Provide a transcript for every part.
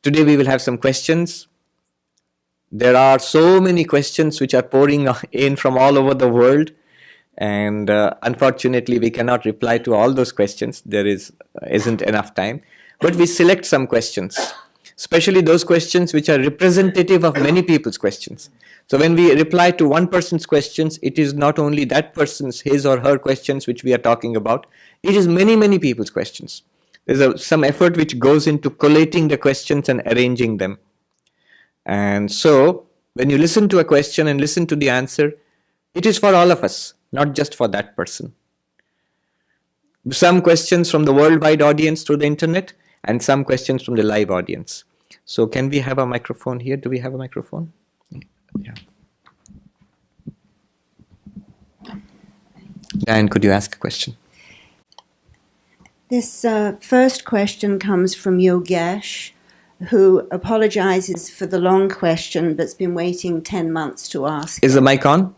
Today we will have some questions. There are so many questions which are pouring in from all over the world, and unfortunately we cannot reply to all those questions. There isn't enough time, but we select some questions, especially those questions which are representative of many people's questions. So when we reply to one person's questions, it is not only that person's, his or her questions which we are talking about, it is many people's questions. There's some effort which goes into collating the questions and arranging them. And so when you listen to a question and listen to the answer, it is for all of us, not just for that person. Some questions from the worldwide audience through the internet, and some questions from the live audience. So can we have a microphone here? Do we have a microphone? Yeah. Dan, could you ask a question? This first question comes from Yogesh, who apologizes for the long question but's been waiting 10 months to ask. Is the mic on?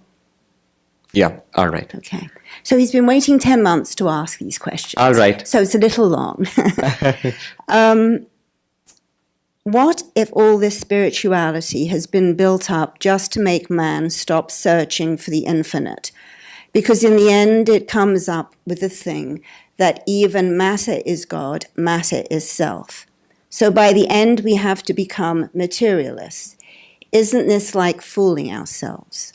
Yeah, all right. Okay. So he's been waiting 10 months to ask these questions. All right. So it's a little long. What if all this spirituality has been built up just to make man stop searching for the infinite? Because in the end, it comes up with the thing that even matter is God, matter is self. So by the end, we have to become materialists. Isn't this like fooling ourselves?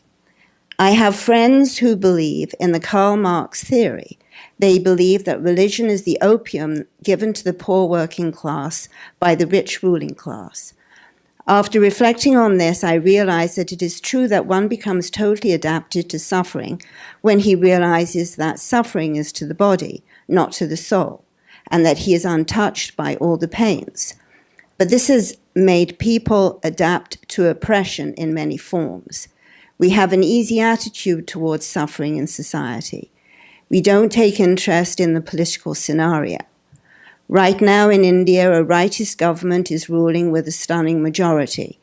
I have friends who believe in the Karl Marx theory. They believe that religion is the opium given to the poor working class by the rich ruling class. After reflecting on this, I realize that it is true that one becomes totally adapted to suffering when he realizes that suffering is to the body, not to the soul, and that he is untouched by all the pains. But this has made people adapt to oppression in many forms. We have an easy attitude towards suffering in society. We don't take interest in the political scenario. Right now in India, a rightist government is ruling with a stunning majority.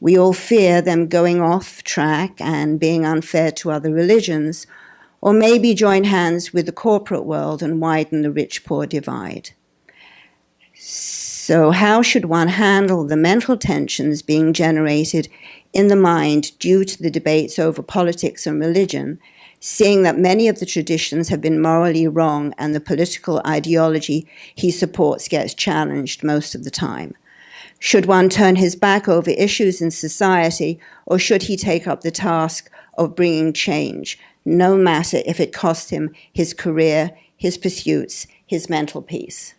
We all fear them going off track and being unfair to other religions, or maybe join hands with the corporate world and widen the rich-poor divide. So how should one handle the mental tensions being generated in the mind due to the debates over politics and religion, seeing that many of the traditions have been morally wrong and the political ideology he supports gets challenged most of the time? Should one turn his back over issues in society, or should he take up the task of bringing change, no matter if it costs him his career, his pursuits, his mental peace?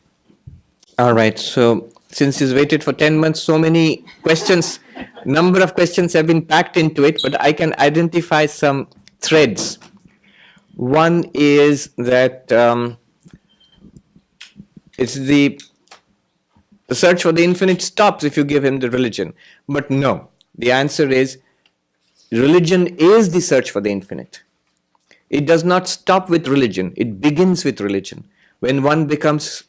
All right. So since he's waited for 10 months, so many questions, number of questions have been packed into it, but I can identify some threads. One is that it's the search for the infinite stops if you give him the religion. But no, the answer is religion is the search for the infinite. It does not stop with religion. It begins with religion. When one becomes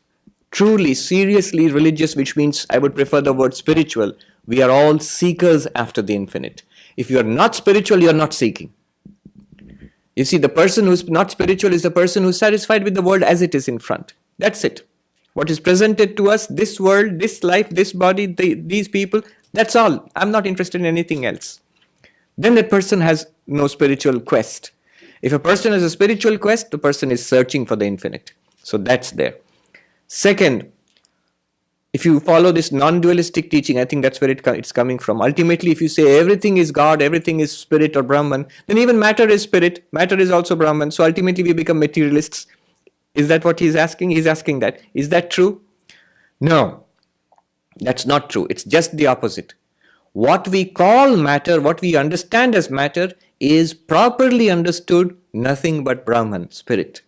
truly, seriously religious, which means I would prefer the word spiritual, we are all seekers after the infinite. If you are not spiritual, you are not seeking. You see, the person who's not spiritual is the person who's satisfied with the world as it is in front. That's it. What is presented to us, this world, this life, this body, these people, that's all. I'm not interested in anything else. Then that person has no spiritual quest. If a person has a spiritual quest, the person is searching for the infinite. So that's there. Second, if you follow this non-dualistic teaching, I think that's where it's coming from. Ultimately, if you say everything is God, everything is spirit or Brahman, then even matter is spirit, matter is also Brahman. So ultimately we become materialists. Is that what he's asking? He's asking that. Is that true? No, that's not true. It's just the opposite. What we call matter, what we understand as matter, is properly understood nothing but Brahman, spirit.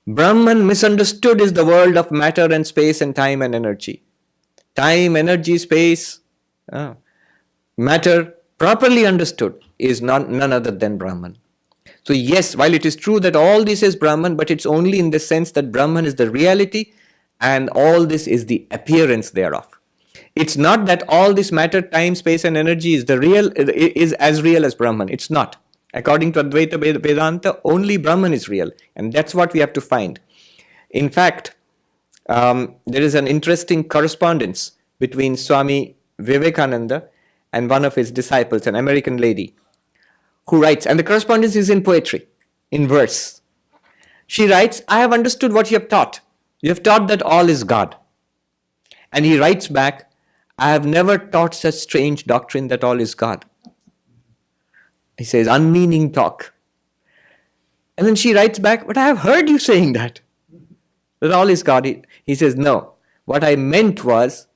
Brahman misunderstood is the world of matter and space and time and energy. Time, energy, space, matter, properly understood, is none other than Brahman. So yes, while it is true that all this is Brahman, but it's only in the sense that Brahman is the reality and all this is the appearance thereof. It's not that all this matter, time, space and energy is as real as Brahman. It's not. According to Advaita Vedanta, only Brahman is real, and that's what we have to find. In fact, there is an interesting correspondence between Swami Vivekananda and one of his disciples, an American lady, who writes, and the correspondence is in poetry, in verse. She writes, I have understood what you have taught. You have taught that all is God. And he writes back, I have never taught such strange doctrine that all is God. He says, unmeaning talk. And then she writes back, but I have heard you saying that all is God. He says, no, what I meant was,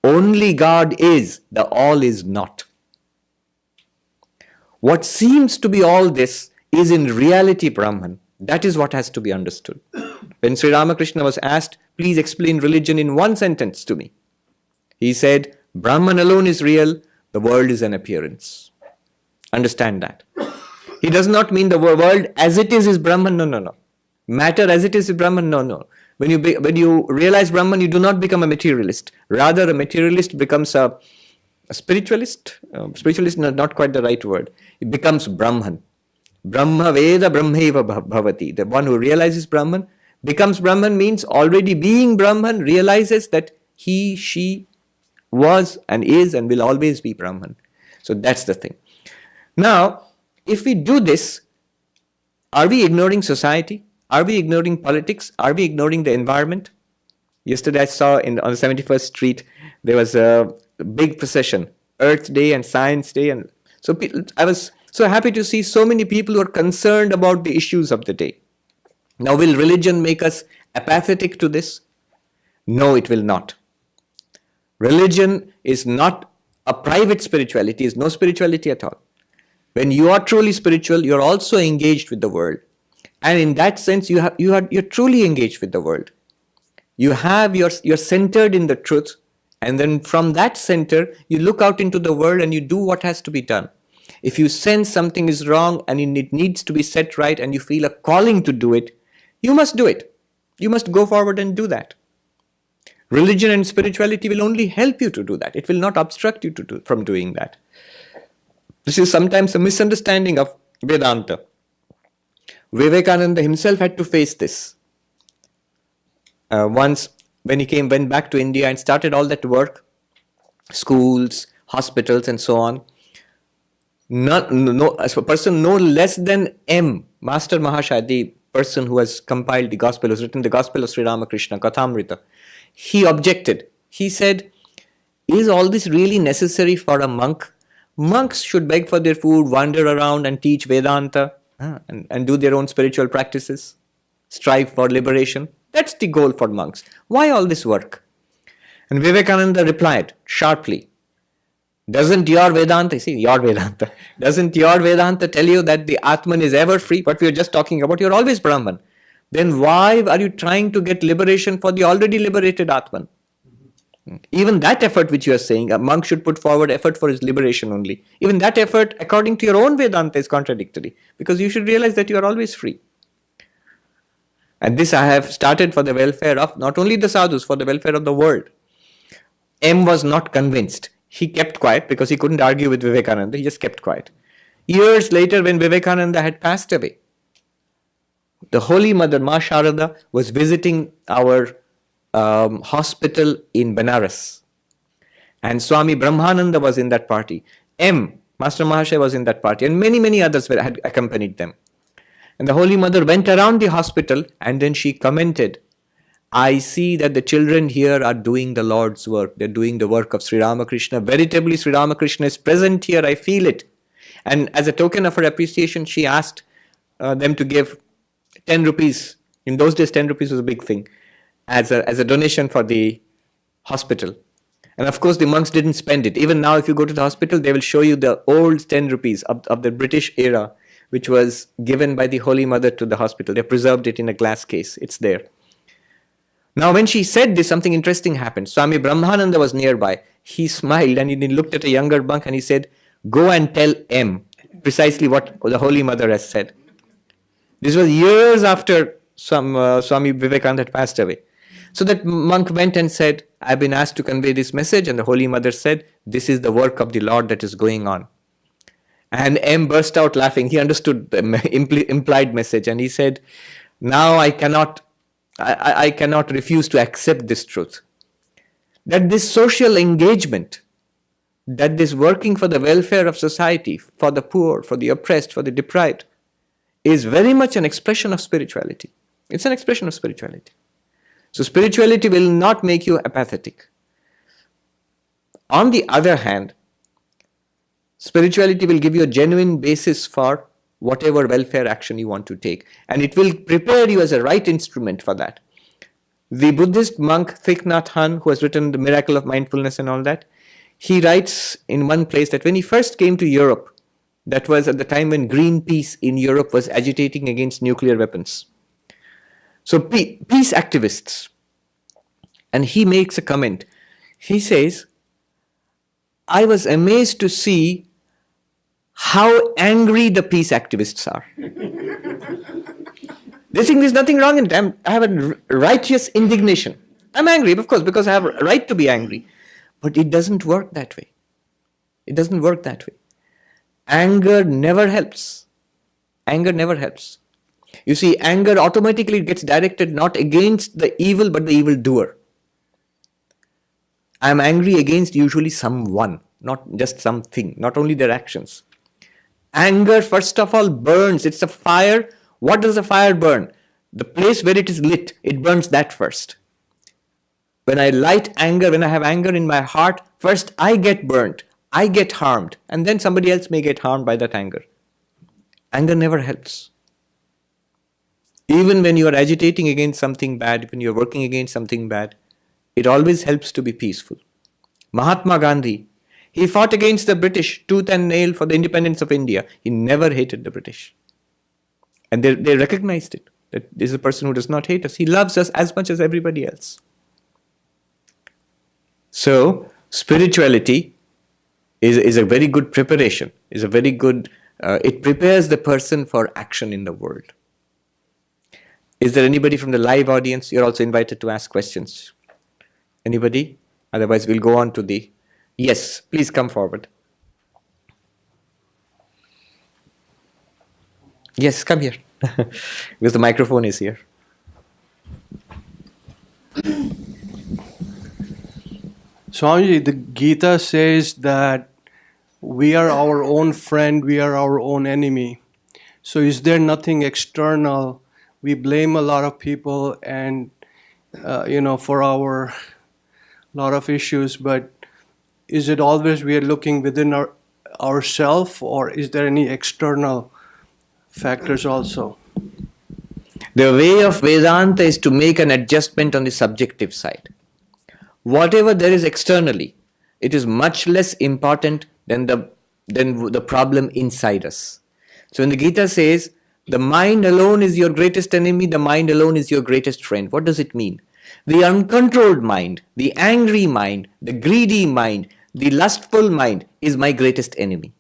only God is, the all is not. What seems to be all this is in reality Brahman. That is what has to be understood. When Sri Ramakrishna was asked, please explain religion in one sentence to me, he said, Brahman alone is real, the world is an appearance. Understand that. He does not mean the world as it is Brahman, no. Matter as it is Brahman, no. When you realize Brahman, you do not become a materialist. Rather, a materialist becomes a spiritualist. Spiritualist is not quite the right word. It becomes Brahman. Brahma Veda Brahmeva Bhavati. The one who realizes Brahman becomes Brahman means already being Brahman realizes that he, she was and is and will always be Brahman. So that's the thing. Now, if we do this, are we ignoring society? Are we ignoring politics? Are we ignoring the environment? Yesterday I saw on the 71st Street, there was a big procession, Earth Day and Science Day. And so I was so happy to see so many people who are concerned about the issues of the day. Now, will religion make us apathetic to this? No, it will not. Religion is not a private spirituality, is no spirituality at all. When you are truly spiritual, you're also engaged with the world. And in that sense, you're truly engaged with the world. You're centered in the truth. And then from that center, you look out into the world and you do what has to be done. If you sense something is wrong and it needs to be set right and you feel a calling to do it, you must do it. You must go forward and do that. Religion and spirituality will only help you to do that. It will not obstruct you from doing that. This is sometimes a misunderstanding of Vedanta. Vivekananda himself had to face this. Once when he went back to India and started all that work, schools, hospitals and so on, as a person no less than M, Master Mahashaya, the person who has compiled the gospel, who has written the gospel of Sri Ramakrishna, Kathamrita, he objected. He said, is all this really necessary for a monk? Monks should beg for their food, wander around and teach Vedanta and do their own spiritual practices, strive for liberation. That's the goal for monks. Why all this work? And Vivekananda replied sharply, doesn't your Vedanta tell you that the Atman is ever free? What we are just talking about, you're always Brahman. Then why are you trying to get liberation for the already liberated Atman? Even that effort which you are saying, a monk should put forward effort for his liberation only. Even that effort, according to your own Vedanta, is contradictory. Because you should realize that you are always free. And this I have started for the welfare of not only the sadhus, for the welfare of the world. M was not convinced. He kept quiet because he couldn't argue with Vivekananda. He just kept quiet. Years later, when Vivekananda had passed away, the Holy Mother, Ma Sharada, was visiting our hospital in Benares. And Swami Brahmananda was in that party. M, Master Mahashaya was in that party. And many, many others had accompanied them. And the Holy Mother went around the hospital and then she commented, I see that the children here are doing the Lord's work. They're doing the work of Sri Ramakrishna. Veritably, Sri Ramakrishna is present here. I feel it. And as a token of her appreciation, she asked them to give 10 rupees. In those days, 10 rupees was a big thing. As a donation for the hospital. And of course, the monks didn't spend it. Even now, if you go to the hospital, they will show you the old 10 rupees of the British era, which was given by the Holy Mother to the hospital. They preserved it in a glass case. It's there. Now, when she said this, something interesting happened. Swami Brahmananda was nearby. He smiled and he looked at a younger monk and he said, go and tell M precisely what the Holy Mother has said. This was years after Swami Vivekananda had passed away. So that monk went and said, I've been asked to convey this message. And the Holy Mother said, this is the work of the Lord that is going on. And M burst out laughing. He understood the implied message. And he said, now I cannot refuse to accept this truth. that this social engagement, that this working for the welfare of society, for the poor, for the oppressed, for the deprived, is very much an expression of spirituality. It's an expression of spirituality. So spirituality will not make you apathetic. On the other hand, spirituality will give you a genuine basis for whatever welfare action you want to take, and it will prepare you as a right instrument for that. The Buddhist monk Thich Nhat Hanh, who has written The Miracle of Mindfulness and all that, he writes in one place that when he first came to Europe, that was at the time when Greenpeace in Europe was agitating against nuclear weapons. So peace activists. And he makes a comment. He says, I was amazed to see how angry the peace activists are. They think there's nothing wrong in it. I have a righteous indignation. I'm angry, of course, because I have a right to be angry. But it doesn't work that way. It doesn't work that way. Anger never helps. Anger never helps. You see, anger automatically gets directed not against the evil, but the evildoer. I'm angry against usually someone, not just something, not only their actions. Anger, first of all, burns. It's a fire. What does a fire burn? The place where it is lit, it burns that first. When I light anger, when I have anger in my heart, first I get burnt, I get harmed, and then somebody else may get harmed by that anger. Anger never helps. Even when you are agitating against something bad, when you are working against something bad, it always helps to be peaceful. Mahatma Gandhi, he fought against the British tooth and nail for the independence of India. He never hated the British. And they recognized it, that this is a person who does not hate us. He loves us as much as everybody else. So, spirituality is a very good preparation, is a very good, it prepares the person for action in the world. Is there anybody from the live audience? You're also invited to ask questions. Anybody? Otherwise, we'll go on to the... Yes, please come forward. Yes, come here. Because the microphone is here. Swamiji, the Gita says that we are our own friend, we are our own enemy. So is there nothing external? We blame a lot of people and, for our lot of issues, but is it always we are looking within ourselves, or is there any external factors also? The way of Vedanta is to make an adjustment on the subjective side. Whatever there is externally, it is much less important than the problem inside us. So when the Gita says, the mind alone is your greatest enemy, the mind alone is your greatest friend. What does it mean? The uncontrolled mind, the angry mind, the greedy mind, the lustful mind is my greatest enemy.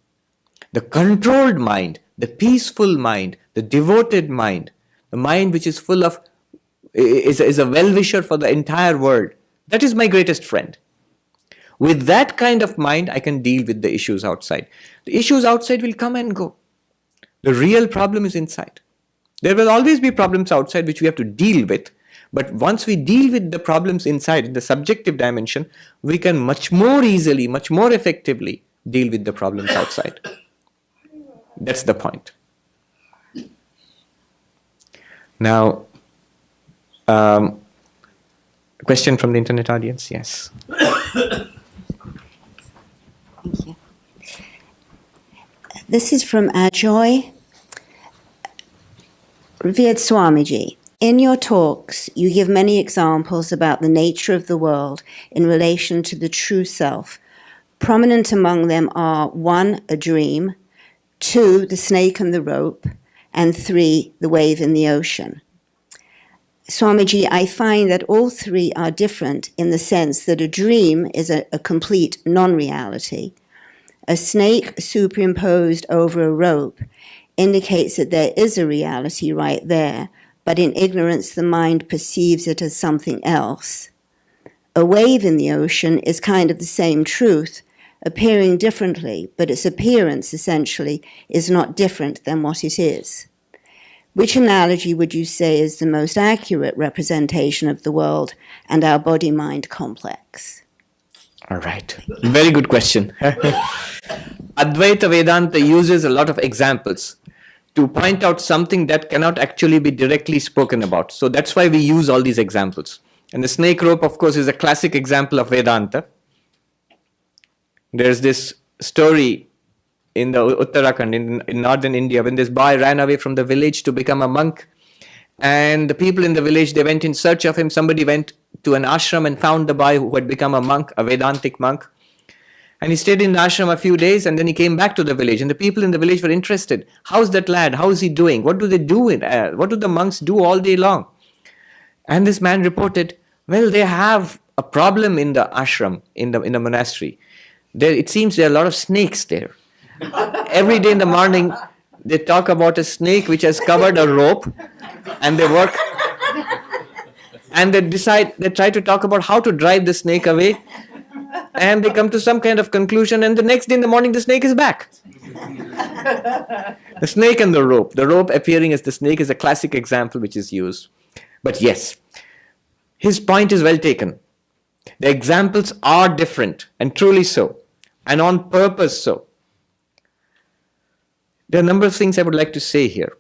The controlled mind, the peaceful mind, the devoted mind, the mind which is full of, is a well-wisher for the entire world, that is my greatest friend. With that kind of mind, I can deal with the issues outside. The issues outside will come and go. The real problem is inside. There will always be problems outside which we have to deal with. But once we deal with the problems inside, in the subjective dimension, we can much more easily, much more effectively deal with the problems outside. That's the point. Now, question from the internet audience? Yes. Thank you. This is from Ajoy. Revered Swamiji, in your talks, you give many examples about the nature of the world in relation to the true self. Prominent among them are 1, a dream, 2, the snake and the rope, and 3, the wave in the ocean. Swamiji, I find that all three are different in the sense that a dream is a complete non-reality. A snake superimposed over a rope indicates that there is a reality right there, but in ignorance the mind perceives it as something else. A wave in the ocean is kind of the same truth, appearing differently, but its appearance essentially is not different than what it is. Which analogy would you say is the most accurate representation of the world and our body-mind complex? All right. Very good question. Advaita Vedanta uses a lot of examples to point out something that cannot actually be directly spoken about. So that's why we use all these examples. And the snake rope, of course, is a classic example of Vedanta. There's this story in the Uttarakhand, in northern India, when this boy ran away from the village to become a monk. And the people in the village, they went in search of him. Somebody went to an ashram and found the boy who had become a monk, a Vedantic monk. And he stayed in the ashram a few days, and then he came back to the village. And the people in the village were interested. How's that lad? How is he doing? What do they do? What do the monks do all day long? And this man reported, well, they have a problem in the ashram, in the monastery. It seems there are a lot of snakes there. Every day in the morning, they talk about a snake which has covered a rope, and they work, and they try to talk about how to drive the snake away, and they come to some kind of conclusion, and the next day in the morning, the snake is back. The snake and the rope appearing as the snake is a classic example which is used. But yes, his point is well taken. The examples are different, and truly so, and on purpose so. There are a number of things I would like to say here.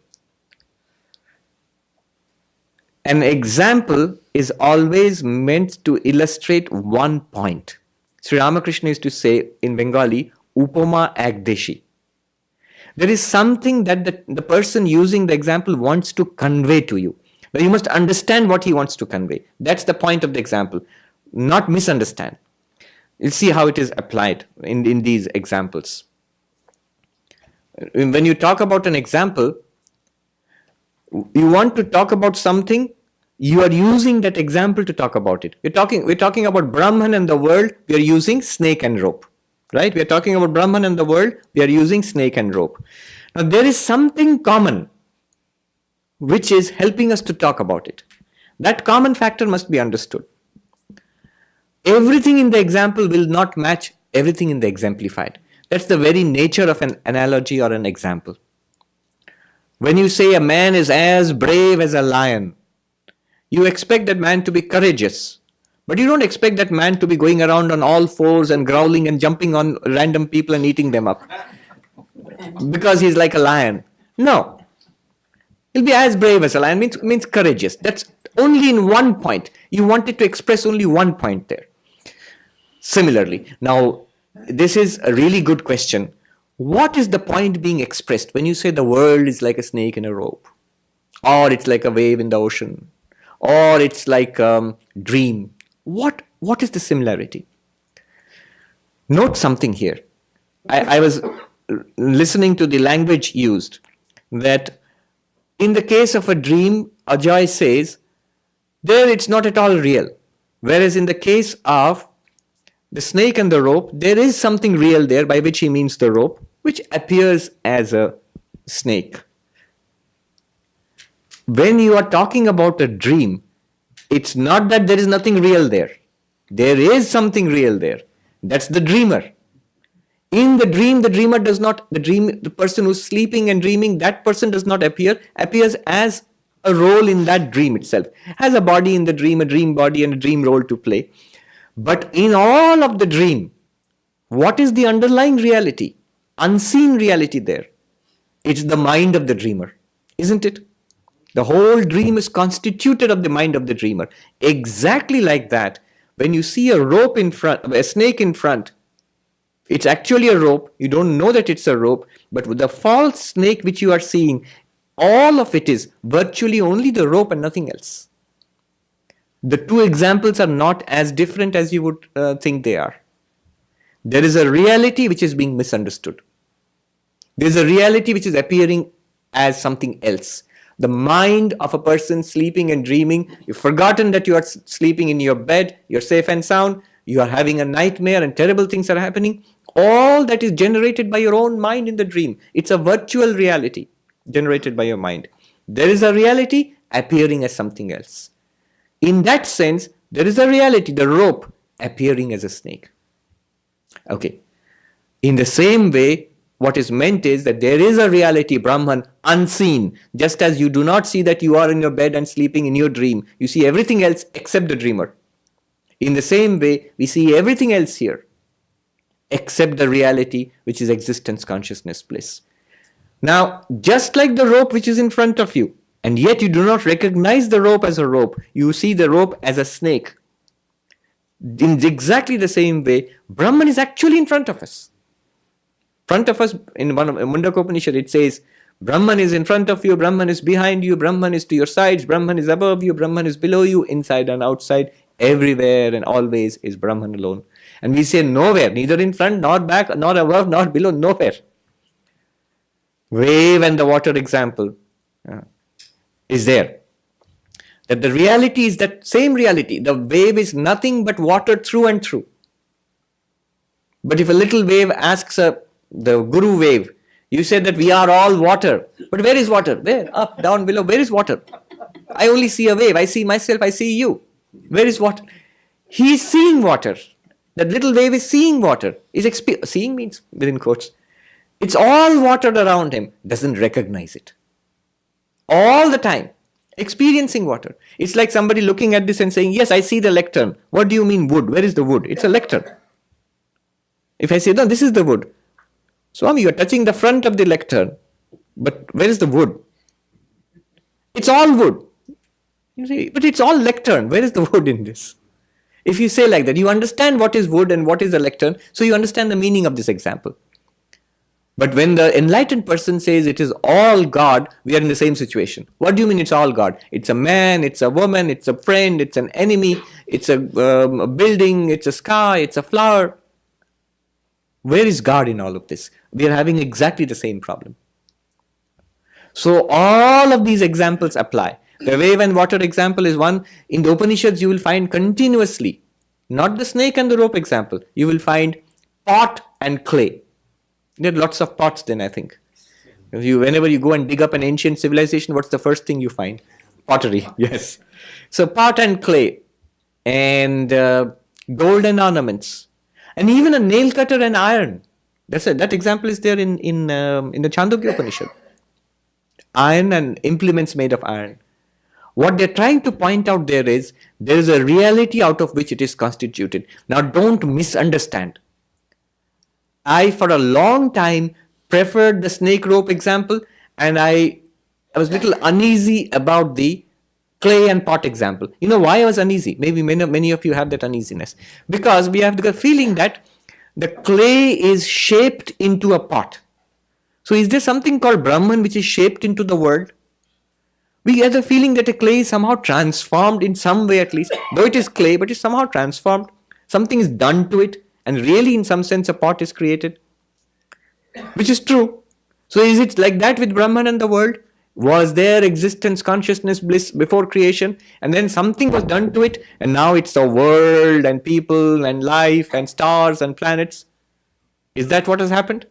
An example is always meant to illustrate one point. Sri Ramakrishna used to say in Bengali, Upama Agdeshi. There is something that the person using the example wants to convey to you. But you must understand what he wants to convey. That's the point of the example, not misunderstand. You'll see how it is applied in these examples. When you talk about an example, you want to talk about something, you are using that example to talk about it. We're talking about Brahman and the world, we are using snake and rope. Right? We are talking about Brahman and the world, we are using snake and rope. Now there is something common which is helping us to talk about it. That common factor must be understood. Everything in the example will not match everything in the exemplified. That's the very nature of an analogy or an example. When you say a man is as brave as a lion, you expect that man to be courageous. But you don't expect that man to be going around on all fours and growling and jumping on random people and eating them up. Because he's like a lion. No. He'll be as brave as a lion, means courageous. That's only in one point. You wanted to express only one point there. Similarly, now, this is a really good question. What is the point being expressed when you say the world is like a snake in a rope? Or it's like a wave in the ocean? Or it's like a dream? What is the similarity? Note something here. I was listening to the language used, that in the case of a dream, Ajay says, there it's not at all real. Whereas in the case of the snake and the rope, there is something real there, by which he means the rope, which appears as a snake. When you are talking about a dream, it's not that there is nothing real there. There is something real there. That's the dreamer. In the dream, the dreamer does not, the person who's sleeping and dreaming, that person does not appears as a role in that dream itself. Has a body in the dream, a dream body and a dream role to play. But in all of the dream, what is the underlying reality? Unseen reality there. It's the mind of the dreamer, isn't it? The whole dream is constituted of the mind of the dreamer. Exactly like that, when you see a rope in front, a snake in front, it's actually a rope. You don't know that it's a rope, but with the false snake which you are seeing, all of it is virtually only the rope and nothing else. The two examples are not as different as you would think they are. There is a reality which is being misunderstood. There is a reality which is appearing as something else. The mind of a person sleeping and dreaming, you've forgotten that you are sleeping in your bed, you're safe and sound, you are having a nightmare and terrible things are happening. All that is generated by your own mind in the dream. It's a virtual reality generated by your mind. There is a reality appearing as something else. In that sense, there is a reality, the rope, appearing as a snake. Okay. In the same way, what is meant is that there is a reality, Brahman, unseen. Just as you do not see that you are in your bed and sleeping in your dream. You see everything else except the dreamer. In the same way, we see everything else here except the reality which is existence, consciousness, bliss. Now, just like the rope which is in front of you, and yet you do not recognize the rope as a rope, you see the rope as a snake. In exactly the same way, Brahman is actually in front of us. Front of us, in one of Mundaka Upanishad, it says, Brahman is in front of you, Brahman is behind you, Brahman is to your sides, Brahman is above you, Brahman is below you, inside and outside, everywhere and always is Brahman alone. And we say nowhere, neither in front, nor back, nor above, nor below, nowhere. Wave and the water example is there. That the reality is that same reality. The wave is nothing but water through and through. But if a little wave asks the guru wave, you say that we are all water. But where is water? Where? Up, down, below. Where is water? I only see a wave. I see myself. I see you. Where is water? He is seeing water. That little wave is seeing water. Seeing means within quotes. It's all water around him. Doesn't recognize it. All the time. Experiencing water. It's like somebody looking at this and saying, yes, I see the lectern. What do you mean wood? Where is the wood? It's a lectern. If I say, no, this is the wood. Swami, you are touching the front of the lectern. But where is the wood? It's all wood. You see, but it's all lectern. Where is the wood in this? If you say like that, you understand what is wood and what is a lectern, so you understand the meaning of this example. But when the enlightened person says it is all God, we are in the same situation. What do you mean it's all God? It's a man, it's a woman, it's a friend, it's an enemy, it's a building, it's a sky, it's a flower. Where is God in all of this? We are having exactly the same problem. So all of these examples apply. The wave and water example is one. In the Upanishads you will find continuously, not the snake and the rope example, you will find pot and clay. There are lots of pots then, I think. Whenever you go and dig up an ancient civilization, what's the first thing you find? Pottery, yes. So pot and clay and golden ornaments and even a nail cutter and iron. That example is there in the Chandogya Upanishad. Iron and implements made of iron. What they're trying to point out there is a reality out of which it is constituted. Now don't misunderstand. I, for a long time, preferred the snake rope example, and I was a little uneasy about the clay and pot example. You know why I was uneasy? Maybe many of you have that uneasiness. Because we have the feeling that the clay is shaped into a pot. So is there something called Brahman which is shaped into the world? We have the feeling that a clay is somehow transformed in some way at least. Though it is clay, but it's somehow transformed. Something is done to it. And really, in some sense, a pot is created, which is true. So is it like that with Brahman and the world? Was there existence, consciousness, bliss before creation? And then something was done to it, and now it's a world and people and life and stars and planets. Is that what has happened?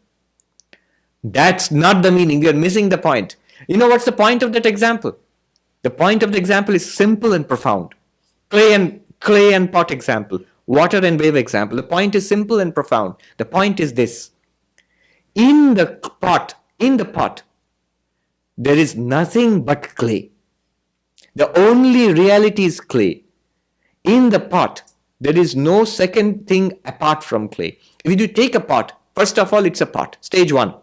That's not the meaning. We are missing the point. You know what's the point of that example? The point of the example is simple and profound. Clay and pot example. Water and wave example. The point is simple and profound. The point is this. In the pot, there is nothing but clay. The only reality is clay. In the pot, there is no second thing apart from clay. If you take a pot, first of all, it's a pot. Stage one.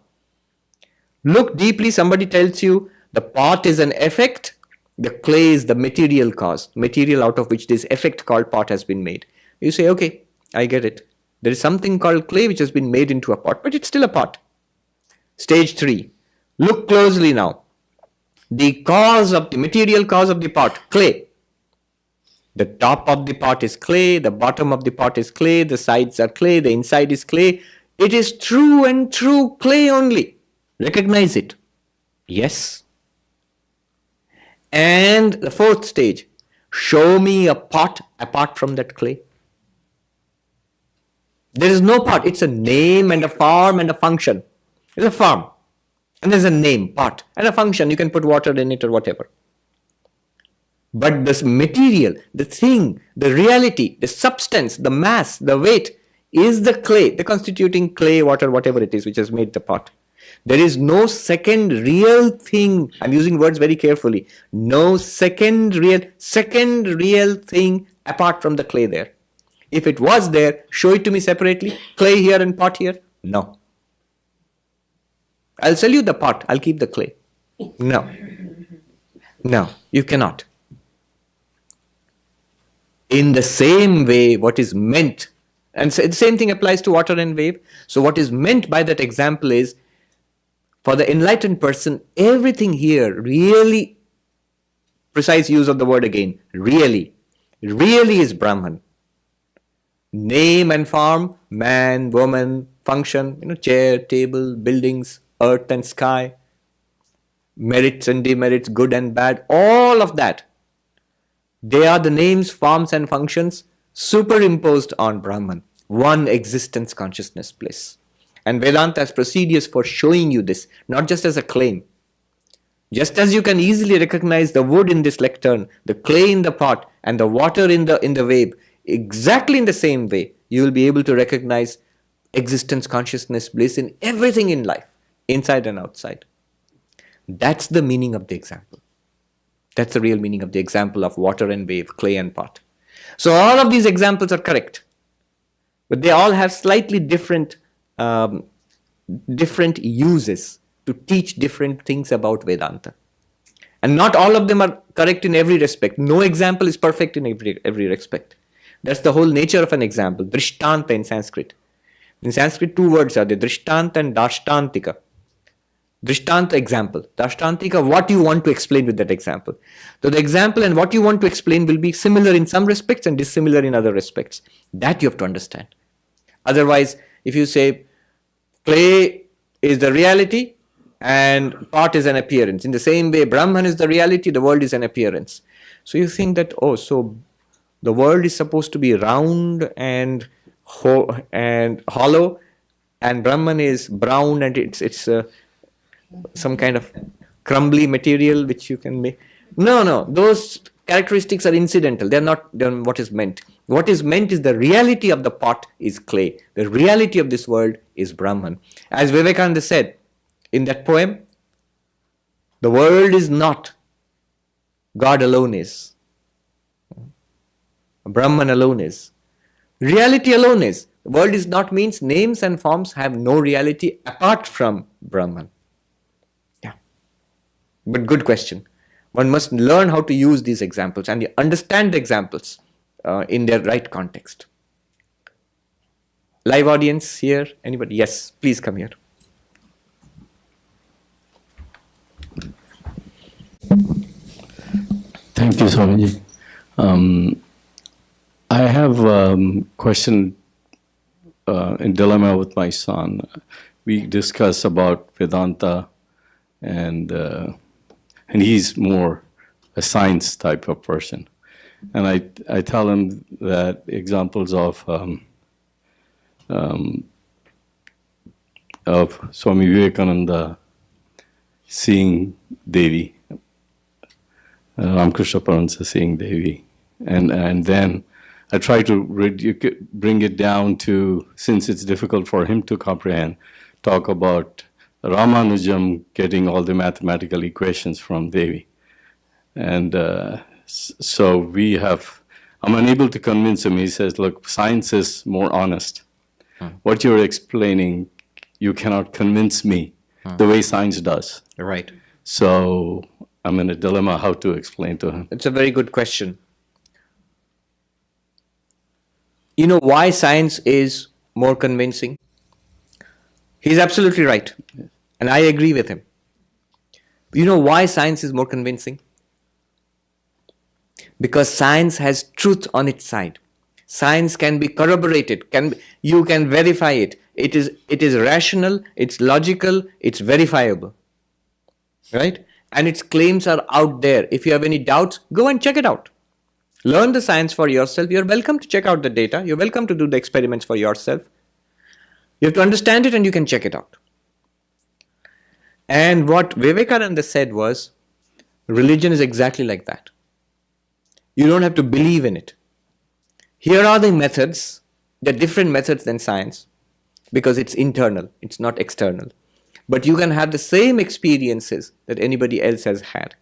Look deeply, somebody tells you the pot is an effect, the clay is the material cause, material out of which this effect called pot has been made. You say, okay, I get it. There is something called clay which has been made into a pot, but it's still a pot. Stage 3. Look closely now. The material cause of the pot, clay. The top of the pot is clay, the bottom of the pot is clay, the sides are clay, the inside is clay. It is true and true clay only. Recognize it. Yes. And the 4th stage. Show me a pot apart from that clay. There is no pot. It's a name and a form and a function. It's a form. And there's a name, pot. And a function. You can put water in it or whatever. But this material, the thing, the reality, the substance, the mass, the weight is the clay, the constituting clay, water, whatever it is which has made the pot. There is no second real thing. I'm using words very carefully. No second real thing apart from the clay there. If it was there, show it to me separately. Clay here and pot here. No. I'll sell you the pot. I'll keep the clay. No. No, you cannot. In the same way, what is meant, and the same thing applies to water and wave. So what is meant by that example is, for the enlightened person, everything here really, precise use of the word again, really is Brahman. Name and form, man, woman, function, chair, table, buildings, earth and sky, merits and demerits, good and bad, all of that. They are the names, forms and functions superimposed on Brahman, one existence consciousness bliss. And Vedanta is procedures for showing you this, not just as a claim. Just as you can easily recognize the wood in this lectern, the clay in the pot, and the water in the wave, exactly in the same way, you will be able to recognize existence consciousness bliss in everything in life, inside and outside. That's the meaning of the example. That's the real meaning of the example of water and wave, clay and pot. So all of these examples are correct, but they all have slightly different uses to teach different things about Vedanta. And not all of them are correct in every respect. No example is perfect in every respect. That's the whole nature of an example. Drishtanta in Sanskrit. In Sanskrit, two words are there, Drishtanta and Dashtantika. Drishtanta, example. Dashtantika, what you want to explain with that example. So the example and what you want to explain will be similar in some respects and dissimilar in other respects. That you have to understand. Otherwise, if you say clay is the reality and pot is an appearance, in the same way Brahman is the reality, the world is an appearance. So you think that, oh, so the world is supposed to be round and hollow, and Brahman is brown and it's some kind of crumbly material which you can make. No, those characteristics are incidental. They're not what is meant. What is meant is the reality of the pot is clay. The reality of this world is Brahman. As Vivekananda said in that poem, the world is not, God alone is. Brahman alone is. Reality alone is. The world is not means names and forms have no reality apart from Brahman. Yeah. But good question. One must learn how to use these examples and understand the examples in their right context. Live audience here? Anybody? Yes, please come here. Thank you, Swamiji. I have a question in dilemma with my son. We discuss about Vedanta, and he's more a science type of person. And I tell him that examples of Swami Vivekananda seeing Devi, Ramakrishna Paramhansa seeing Devi, and then I try to bring it down to, since it's difficult for him to comprehend, talk about Ramanujam getting all the mathematical equations from Devi. And so I'm unable to convince him. He says, look, science is more honest. What you're explaining, you cannot convince me the way science does. Right. So I'm in a dilemma how to explain to him. It's a very good question. You know why science is more convincing? He's absolutely right. And I agree with him. You know why science is more convincing? Because science has truth on its side. Science can be corroborated. You can verify it. It is rational, it's logical, it's verifiable. Right? And its claims are out there. If you have any doubts, go and check it out. Learn the science for yourself. You're welcome to check out the data. You're welcome to do the experiments for yourself. You have to understand it and you can check it out. And what Vivekananda said was, religion is exactly like that. You don't have to believe in it. Here are the methods. They're different methods than science because it's internal, it's not external. But you can have the same experiences that anybody else has had.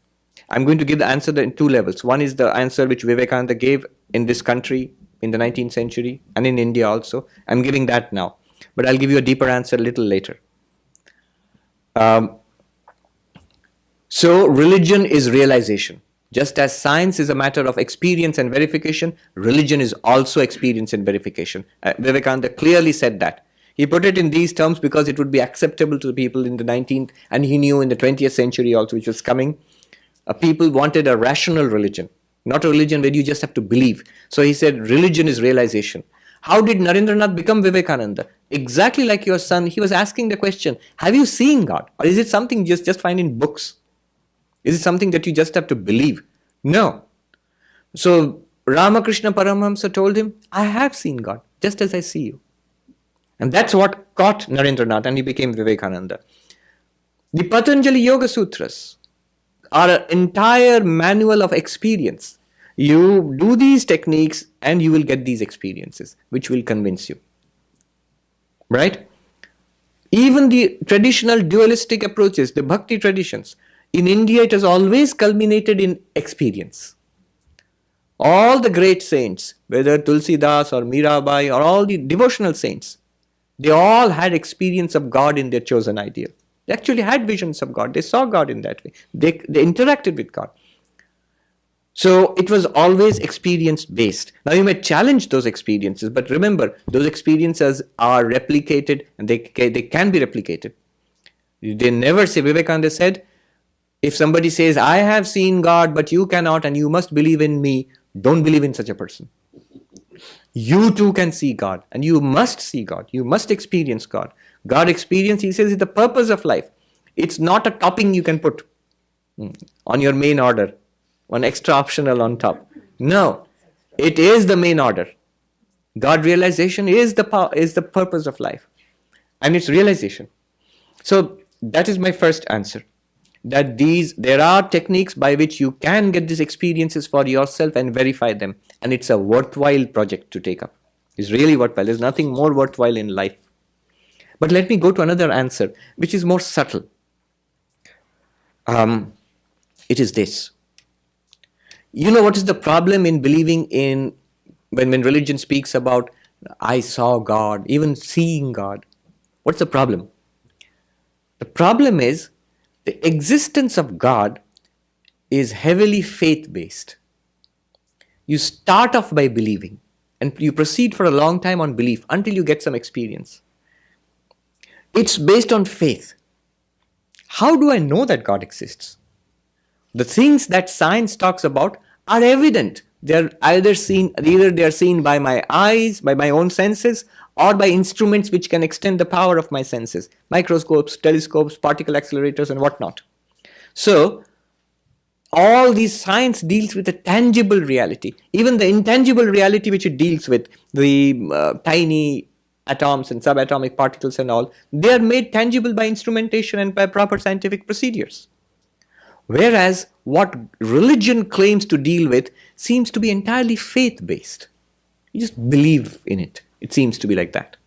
I'm going to give the answer in two levels. One is the answer which Vivekananda gave in this country in the 19th century and in India also. I'm giving that now, but I'll give you a deeper answer a little later. So religion is realization. Just as science is a matter of experience and verification, religion is also experience and verification. Vivekananda clearly said that. He put it in these terms because it would be acceptable to the people in the 19th, and he knew in the 20th century also, which was coming, people wanted a rational religion, not a religion where you just have to believe. So he said religion is realization. How did Narendranath become Vivekananda? Exactly like your son, he was asking the question, have you seen God? Or is it something you just find in books? Is it something that you just have to believe? No. So Ramakrishna Paramahamsa told him, I have seen God, just as I see you. And that's what caught Narendranath, and he became Vivekananda. The Patanjali Yoga Sutras are an entire manual of experience. You do these techniques and you will get these experiences, which will convince you. Right? Even the traditional dualistic approaches, the bhakti traditions, in India it has always culminated in experience. All the great saints, whether Tulsidas or Mirabai or all the devotional saints, they all had experience of God in their chosen ideal. They actually had visions of God. They saw God in that way. They interacted with God. So it was always experience based. Now you may challenge those experiences, but remember, those experiences are replicated, and they can be replicated. They never say, Vivekananda said, if somebody says, I have seen God, but you cannot and you must believe in me, don't believe in such a person. You too can see God, and you must see God. You must experience God. God experience, he says, is the purpose of life. It's not a topping you can put on your main order, one extra optional on top. No, it is the main order. God realization is the purpose of life, and it's realization. So that is my first answer. That there are techniques by which you can get these experiences for yourself and verify them. And it's a worthwhile project to take up. It's really worthwhile. There's nothing more worthwhile in life. But let me go to another answer, which is more subtle. It is this. You know what is the problem in believing in, when religion speaks about, I saw God, even seeing God. What's the problem? The problem is, the existence of God is heavily faith-based. You start off by believing, and you proceed for a long time on belief until you get some experience. It's based on faith. How do I know that God exists? The things that science talks about are evident. They're either they are seen by my eyes, by my own senses, or by instruments which can extend the power of my senses, microscopes, telescopes, particle accelerators, and whatnot. So, all these science deals with a tangible reality. Even the intangible reality which it deals with, the tiny atoms and subatomic particles and all, they are made tangible by instrumentation and by proper scientific procedures. Whereas what religion claims to deal with seems to be entirely faith-based. You just believe in it. It seems to be like that.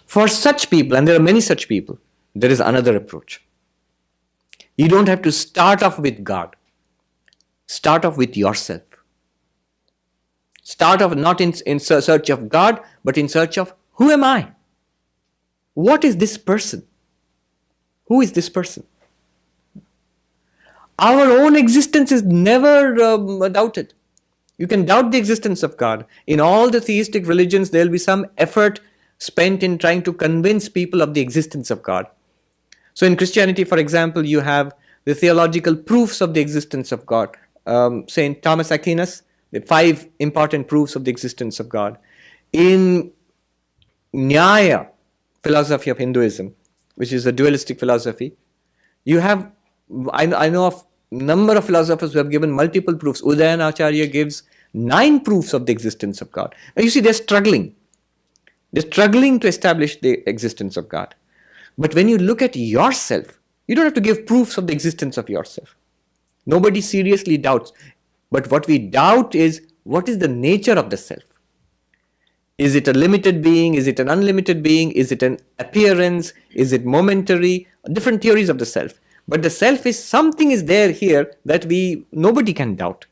For such people, and there are many such people, there is another approach. You don't have to start off with God. Start off with yourself. Start off not in search of God, but in search of, who am I? What is this person? Who is this person? Our own existence is never doubted. You can doubt the existence of God. In all the theistic religions, there will be some effort spent in trying to convince people of the existence of God. So in Christianity, for example, you have the theological proofs of the existence of God. Saint Thomas Aquinas, the 5 important proofs of the existence of God. In Nyaya, philosophy of Hinduism, which is a dualistic philosophy, you have, I know of number of philosophers who have given multiple proofs. Udayana Acharya gives 9 proofs of the existence of God. Now you see, they're struggling. They're struggling to establish the existence of God. But when you look at yourself, you don't have to give proofs of the existence of yourself. Nobody seriously doubts. But what we doubt is, what is the nature of the self? Is it a limited being? Is it an unlimited being? Is it an appearance? Is it momentary? Different theories of the self. But the self is something is there here that nobody can doubt.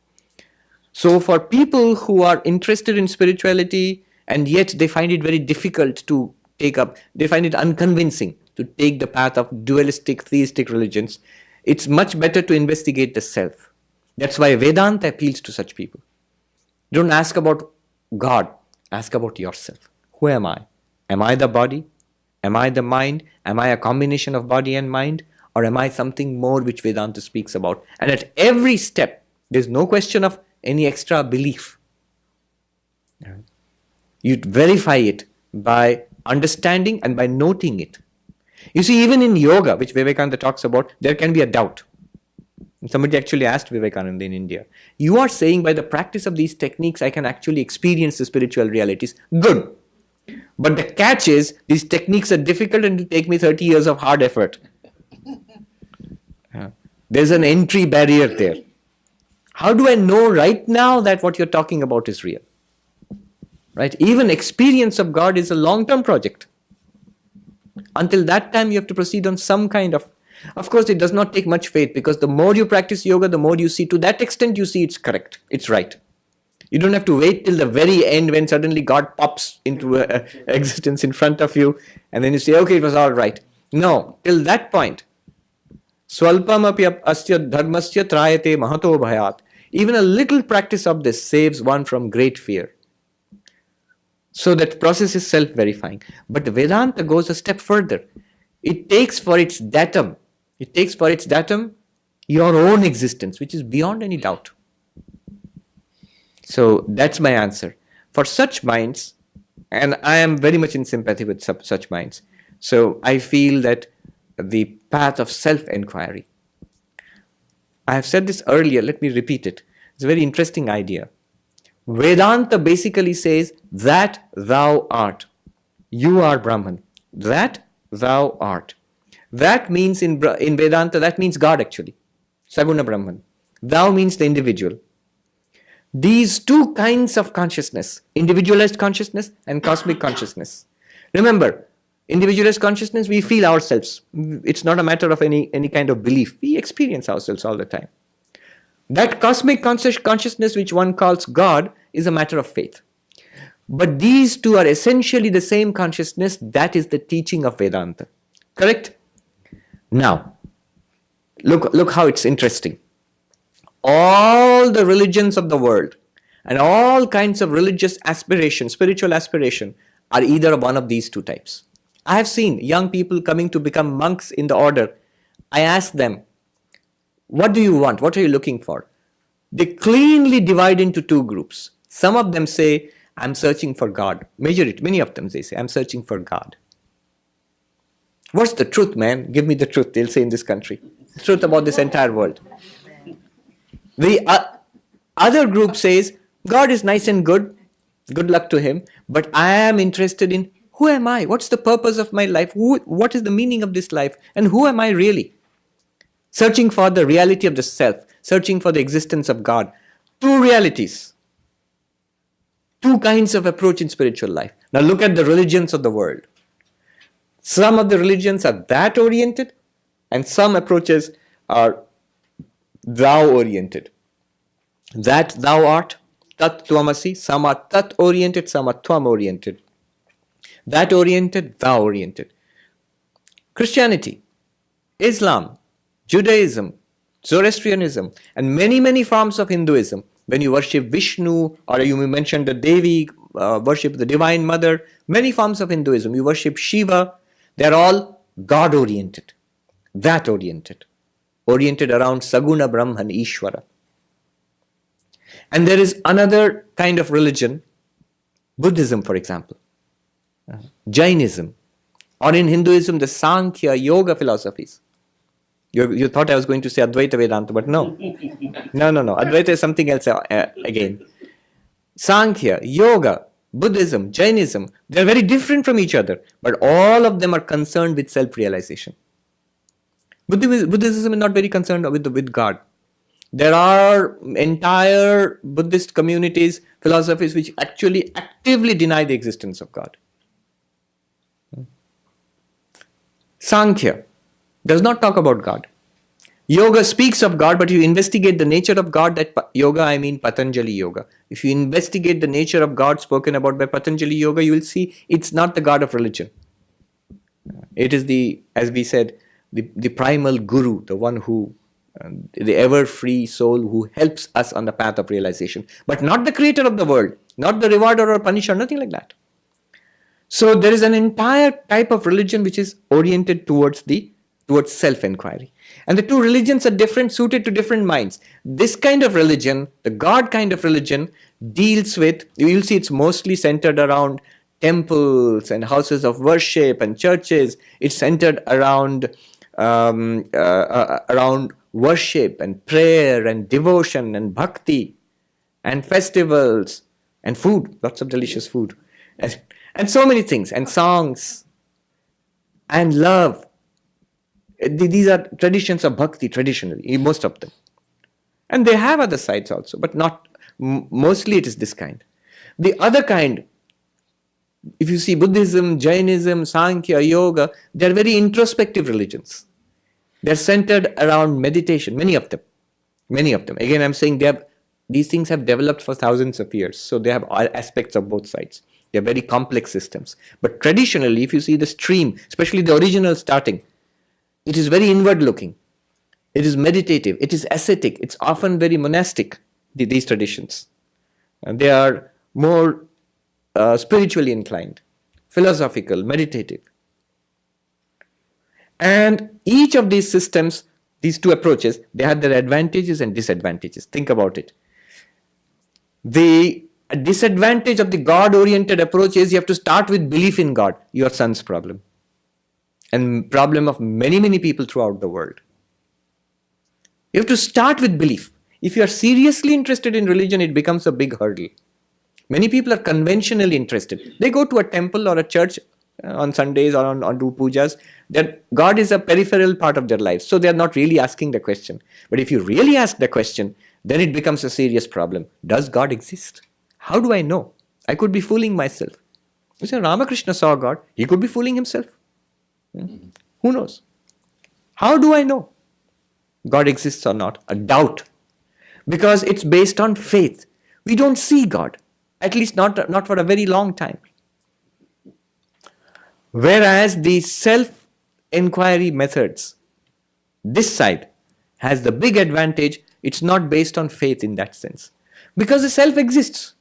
So for people who are interested in spirituality and yet they find it very difficult to take up, they find it unconvincing to take the path of dualistic, theistic religions, it's much better to investigate the self. That's why Vedanta appeals to such people. Don't ask about God, ask about yourself. Who am I? Am I the body? Am I the mind? Am I a combination of body and mind? Or am I something more which Vedanta speaks about? And at every step, there's no question of any extra belief. You verify it by understanding and by noting it. You see, even in yoga, which Vivekananda talks about, there can be a doubt. Somebody actually asked Vivekananda in India, you are saying by the practice of these techniques, I can actually experience the spiritual realities. Good. But the catch is, these techniques are difficult and it will take me 30 years of hard effort. There's an entry barrier there. How do I know right now that what you're talking about is real? Right? Even experience of God is a long-term project. Until that time, you have to proceed on some kind of course, it does not take much faith, because the more you practice yoga, the more you see, to that extent you see it's correct, it's right. You don't have to wait till the very end when suddenly God pops into existence in front of you and then you say, okay, it was all right. No, till that point, swalpam api asya dharmasya trayate mahato bhayat. Even a little practice of this saves one from great fear. So that process is self-verifying. But Vedanta goes a step further. It takes for its datum your own existence, which is beyond any doubt. So that's my answer. For such minds, and I am very much in sympathy with such minds, so I feel that the path of self-enquiry. I have said this earlier, let me repeat it. It's a very interesting idea. Vedanta basically says that thou art. You are Brahman. That thou art. That means in Vedanta, that means God actually. Saguna Brahman. Thou means the individual. These two kinds of consciousness, individualized consciousness and cosmic consciousness. Remember, individualized consciousness, we feel ourselves. It's not a matter of any kind of belief. We experience ourselves all the time. That cosmic consciousness which one calls God is a matter of faith. But these two are essentially the same consciousness. That is the teaching of Vedanta. Correct? Now, look how it's interesting. All the religions of the world and all kinds of religious aspiration, spiritual aspiration, are either one of these two types. I have seen young people coming to become monks in the order. I ask them, what do you want? What are you looking for? They cleanly divide into two groups. Some of them say, I'm searching for God. Many of them, they say, I'm searching for God. What's the truth, man? Give me the truth, they'll say in this country. The truth about this entire world. The other group says, God is nice and good. Good luck to him. But I am interested in, who am I? What's the purpose of my life? What is the meaning of this life? And who am I really? Searching for the reality of the self. Searching for the existence of God. Two realities. Two kinds of approach in spiritual life. Now look at the religions of the world. Some of the religions are that oriented, and some approaches are thou oriented. That thou art, tat tvamasi. Some are tat oriented, some are tvam oriented. That oriented, thou oriented. Christianity, Islam, Judaism, Zoroastrianism, and many forms of Hinduism. When you worship Vishnu, or you mentioned the Devi, worship the Divine Mother, many forms of Hinduism, you worship Shiva, they're all God-oriented, that oriented around Saguna Brahman, Ishvara. And there is another kind of religion, Buddhism, for example, Jainism, or in Hinduism, the Sankhya, Yoga philosophies. You thought I was going to say Advaita Vedanta, but no. No. Advaita is something else again. Sankhya, Yoga, Buddhism, Jainism, they're very different from each other, but all of them are concerned with self-realization. Buddhism is not very concerned with God. There are entire Buddhist communities, philosophies which actually actively deny the existence of God. Sankhya does not talk about God. Yoga speaks of God, but if you investigate the nature of God, yoga, I mean Patanjali Yoga. If you investigate the nature of God spoken about by Patanjali Yoga, you will see it's not the God of religion. It is as we said, the primal guru, the one who, the ever-free soul who helps us on the path of realization, but not the creator of the world, not the rewarder or punisher, nothing like that. So there is an entire type of religion which is oriented towards self-inquiry. And the two religions are different, suited to different minds. This kind of religion, the God kind of religion, deals with, you'll see it's mostly centered around temples and houses of worship and churches. It's centered around worship and prayer and devotion and bhakti and festivals and food, lots of delicious food, and so many things, and songs and love. These are traditions of bhakti, traditionally, most of them. And they have other sides also, but not, mostly it is this kind. The other kind, if you see Buddhism, Jainism, Sankhya, Yoga, they are very introspective religions. They are centered around meditation, many of them. Again, I'm saying these things have developed for thousands of years, so they have all aspects of both sides. They are very complex systems. But traditionally, if you see the stream, especially the original starting, it is very inward looking. It is meditative. It is ascetic. It's often very monastic, these traditions. And they are more spiritually inclined, philosophical, meditative. And each of these systems, these two approaches, they have their advantages and disadvantages. Think about it. The disadvantage of the God-oriented approach is you have to start with belief in God, your son's problem. And problem of many, many people throughout the world. You have to start with belief. If you are seriously interested in religion, it becomes a big hurdle. Many people are conventionally interested. They go to a temple or a church on Sundays or on do pujas. That God is a peripheral part of their lives. So they are not really asking the question. But if you really ask the question, then it becomes a serious problem. Does God exist? How do I know? I could be fooling myself. You say Ramakrishna saw God. He could be fooling himself. Who knows? How do I know God exists or not? A doubt. Because it's based on faith. We don't see God. At least not for a very long time. Whereas the self-inquiry methods, this side has the big advantage. It's not based on faith in that sense. Because the self exists.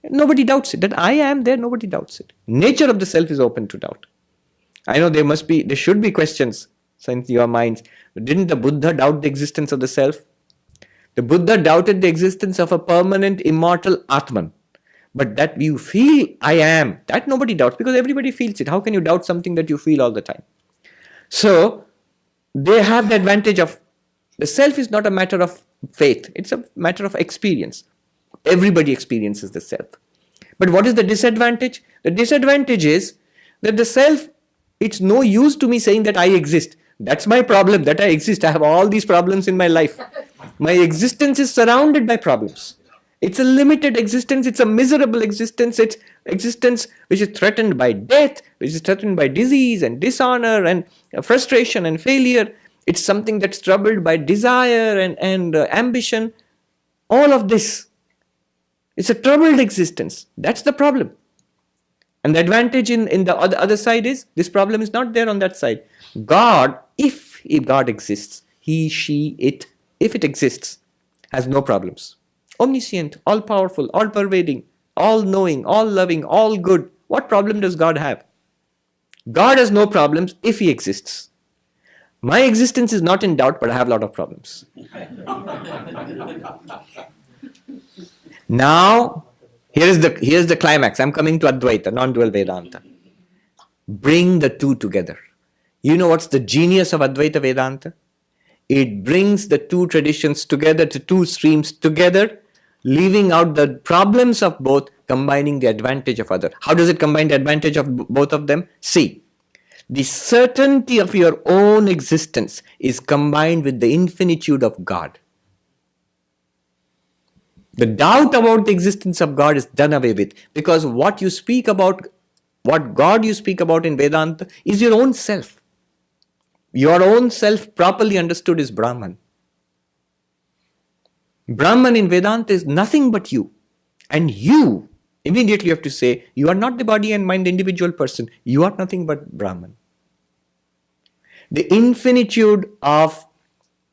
Nobody doubts it. That I am there, nobody doubts it. Nature of the self is open to doubt. I know there should be questions in your minds. Didn't the Buddha doubt the existence of the self? The Buddha doubted the existence of a permanent, immortal Atman. But that you feel I am, that nobody doubts because everybody feels it. How can you doubt something that you feel all the time? So, they have the advantage of, the self is not a matter of faith. It's a matter of experience. Everybody experiences the self. But what is the disadvantage? The disadvantage is that the self, it's no use to me saying that I exist. That's my problem, that I exist. I have all these problems in my life. My existence is surrounded by problems. It's a limited existence. It's a miserable existence. It's existence which is threatened by death, which is threatened by disease and dishonor and frustration and failure. It's something that's troubled by desire and ambition. All of this. It's a troubled existence. That's the problem. And the advantage in the other side is, this problem is not there on that side. God, if God exists, he, she, it, if it exists, has no problems. Omniscient, all-powerful, all-pervading, all-knowing, all-loving, all-good. What problem does God have? God has no problems if he exists. My existence is not in doubt, but I have a lot of problems. Now, here's the climax. I'm coming to Advaita, non-dual Vedanta. Bring the two together. You know what's the genius of Advaita Vedanta? It brings the two traditions together, the two streams together, leaving out the problems of both, combining the advantage of other. How does it combine the advantage of both of them? See, the certainty of your own existence is combined with the infinitude of God. The doubt about the existence of God is done away with, because what God you speak about in Vedanta is your own self. Your own self properly understood is Brahman. Brahman in Vedanta is nothing but you. And you, immediately you have to say, you are not the body and mind individual person. You are nothing but Brahman. The infinitude of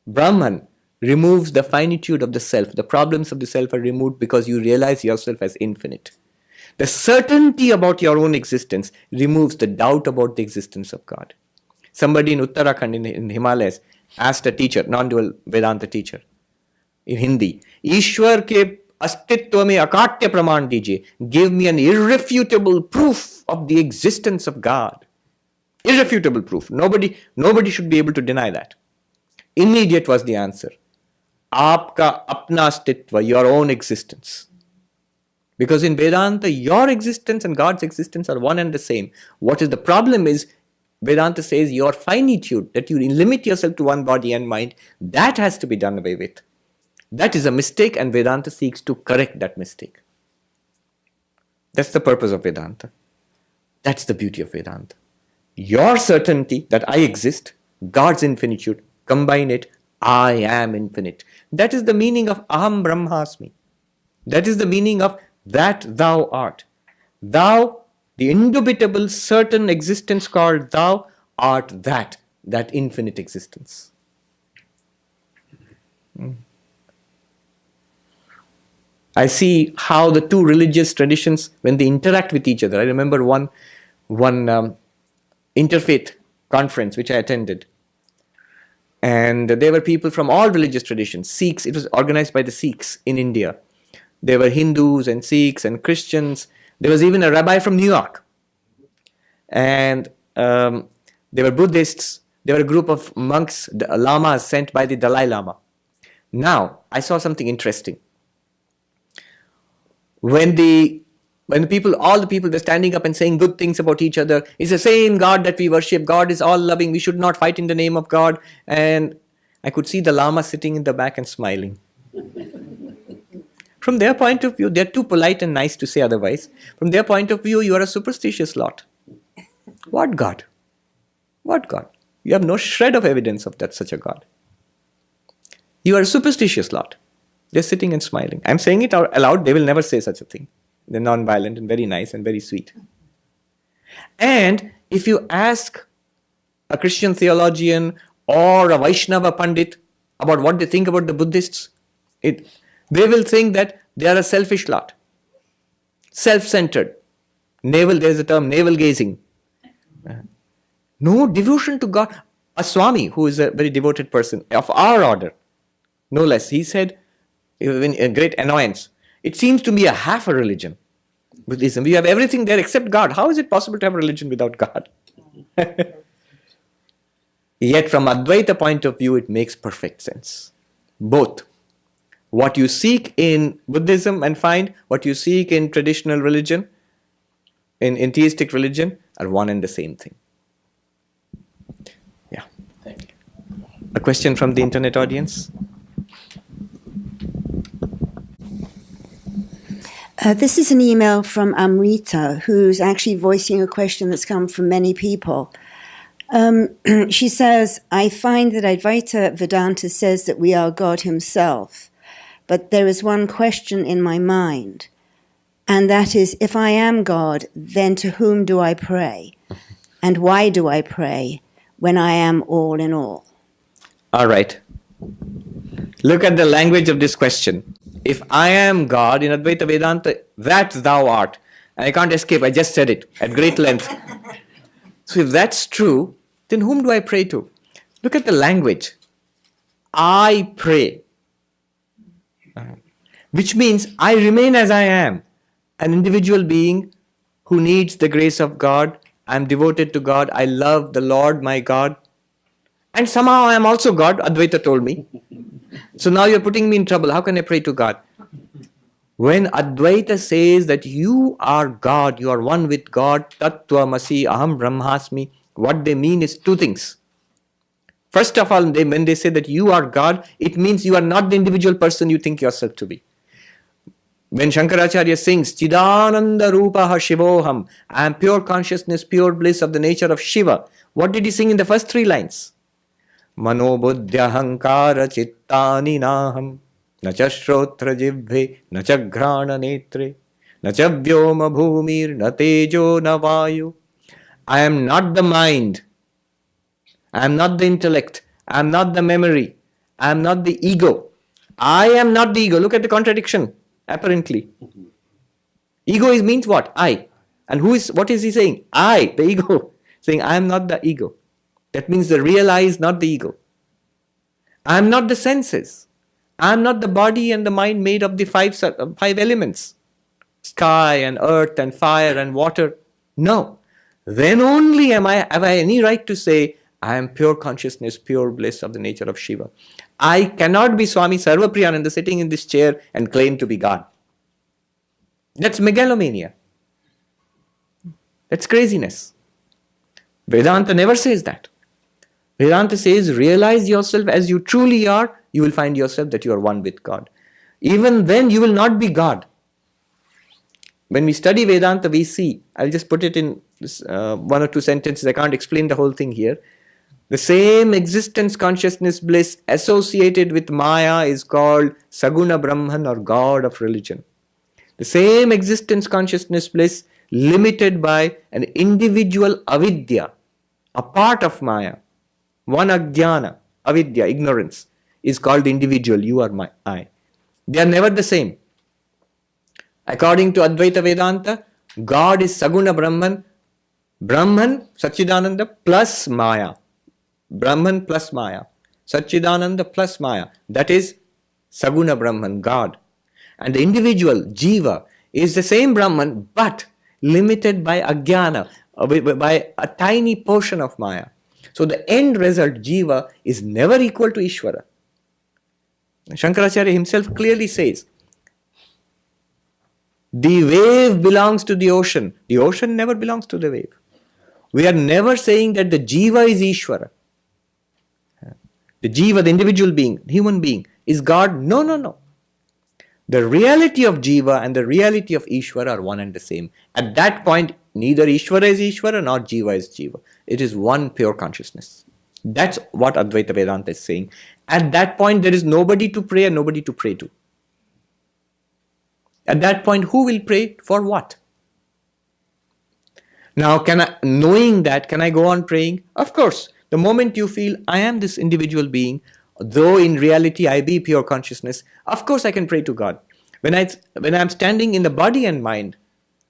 Brahman removes the finitude of the self. The problems of the self are removed because you realize yourself as infinite. The certainty about your own existence removes the doubt about the existence of God. Somebody in Uttarakhand in Himalayas asked a teacher, non-dual Vedanta teacher, in Hindi, ईश्वर के अस्तित्व में अकाट्य प्रमाण दीजिए. Give me an irrefutable proof of the existence of God. Irrefutable proof. Nobody should be able to deny that. Immediate was the answer. आपका अपना अस्तित्व, your own existence. Because in Vedanta, your existence and God's existence are one and the same. What is the problem is, Vedanta says your finitude, that you limit yourself to one body and mind, that has to be done away with. That is a mistake, and Vedanta seeks to correct that mistake. That's the purpose of Vedanta. That's the beauty of Vedanta. Your certainty that I exist, God's infinitude, combine it, I am infinite. That is the meaning of Aham Brahmasmi. That is the meaning of that thou art. Thou, the indubitable certain existence called thou, art that infinite existence. I see how the two religious traditions, when they interact with each other. I remember one interfaith conference which I attended. And there were people from all religious traditions. Sikhs, it was organized by the Sikhs in India. There were Hindus and Sikhs and Christians. There was even a rabbi from New York. And there were Buddhists. There were a group of monks, lamas sent by the Dalai Lama. Now, I saw something interesting. When all the people were standing up and saying good things about each other, it's the same God that we worship, God is all loving, we should not fight in the name of God. And I could see the Lama sitting in the back and smiling. From their point of view, they're too polite and nice to say otherwise. From their point of view, you are a superstitious lot. What God? What God? You have no shred of evidence of that such a God. You are a superstitious lot. They're sitting and smiling. I'm saying it out aloud, they will never say such a thing. They're non-violent and very nice and very sweet. And if you ask a Christian theologian or a Vaishnava Pandit about what they think about the Buddhists, they will think that they are a selfish lot. Self-centered. There's a term, navel-gazing. No devotion to God. A Swami, who is a very devoted person of our order, no less, he said, in a great annoyance, it seems to be a half a religion. Buddhism, we have everything there except God. How is it possible to have a religion without God? Yet from Advaita point of view, it makes perfect sense. Both. What you seek in Buddhism and find, what you seek in traditional religion, in theistic religion, are one and the same thing. Yeah. Thank you. A question from the internet audience? This is an email from Amrita, who's actually voicing a question that's come from many people. She says, I find that Advaita Vedanta says that we are God himself, but there is one question in my mind, and that is, if I am God, then to whom do I pray? And why do I pray when I am all in all? All right. Look at the language of this question. If I am God in Advaita Vedanta, that thou art. And I can't escape, I just said it at great length. So if that's true, then whom do I pray to? Look at the language. I pray. Which means I remain as I am. An individual being who needs the grace of God. I'm devoted to God. I love the Lord my God. And somehow I am also God, Advaita told me. So now you're putting me in trouble. How can I pray to God? When Advaita says that you are God, you are one with God, Tattvamasi, Aham Brahmasmi, what they mean is two things. First of all, when they say that you are God, it means you are not the individual person you think yourself to be. When Shankaracharya sings, Chidananda Rupaha Shivoham, I am pure consciousness, pure bliss of the nature of Shiva. What did he sing in the first three lines? मनोबुद्ध्यहंकार चित्तानि नाहम न च श्रोत्र जिह्वे न च घ्राण नेत्रे न च व्योम भूमिर न तेजो न vayu. I am not the mind, I am not the intellect, I am not the memory, I am not the ego. I am not the ego. Look at the contradiction, apparently. Ego means what? I. And what is he saying? I, the ego. Saying I am not the ego. That means the real I is not the ego. I am not the senses. I am not the body and the mind made of the five elements. Sky and earth and fire and water. No. Then only have I any right to say, I am pure consciousness, pure bliss of the nature of Shiva. I cannot be Swami Sarvapriyananda sitting in this chair and claim to be God. That's megalomania. That's craziness. Vedanta never says that. Vedanta says, realize yourself as you truly are, you will find yourself that you are one with God. Even then, you will not be God. When we study Vedanta, we see, I'll just put it in this, one or two sentences, I can't explain the whole thing here. The same existence, consciousness, bliss associated with Maya is called Saguna Brahman or God of religion. The same existence, consciousness, bliss limited by an individual avidya, a part of Maya, one ajnana, avidya, ignorance, is called individual, you are my I. They are never the same. According to Advaita Vedanta, God is Saguna Brahman, Brahman, Satchidananda plus Maya. Brahman plus Maya. Satchidananda plus Maya. That is Saguna Brahman, God. And the individual, Jiva, is the same Brahman but limited by ajnana, by a tiny portion of Maya. So the end result, Jiva, is never equal to Ishvara. Shankaracharya himself clearly says, the wave belongs to the ocean never belongs to the wave. We are never saying that the Jiva is Ishvara. The Jiva, the individual being, human being, is God. No. The reality of Jiva and the reality of Ishvara are one and the same. At that point, neither Ishvara is Ishvara nor Jiva is Jiva. It is one pure consciousness. That's what Advaita Vedanta is saying. At that point, there is nobody to pray and nobody to pray to. At that point, who will pray for what? Now, knowing that, can I go on praying? Of course. The moment you feel, I am this individual being, though in reality I be pure consciousness, of course I can pray to God. When I'm standing in the body and mind,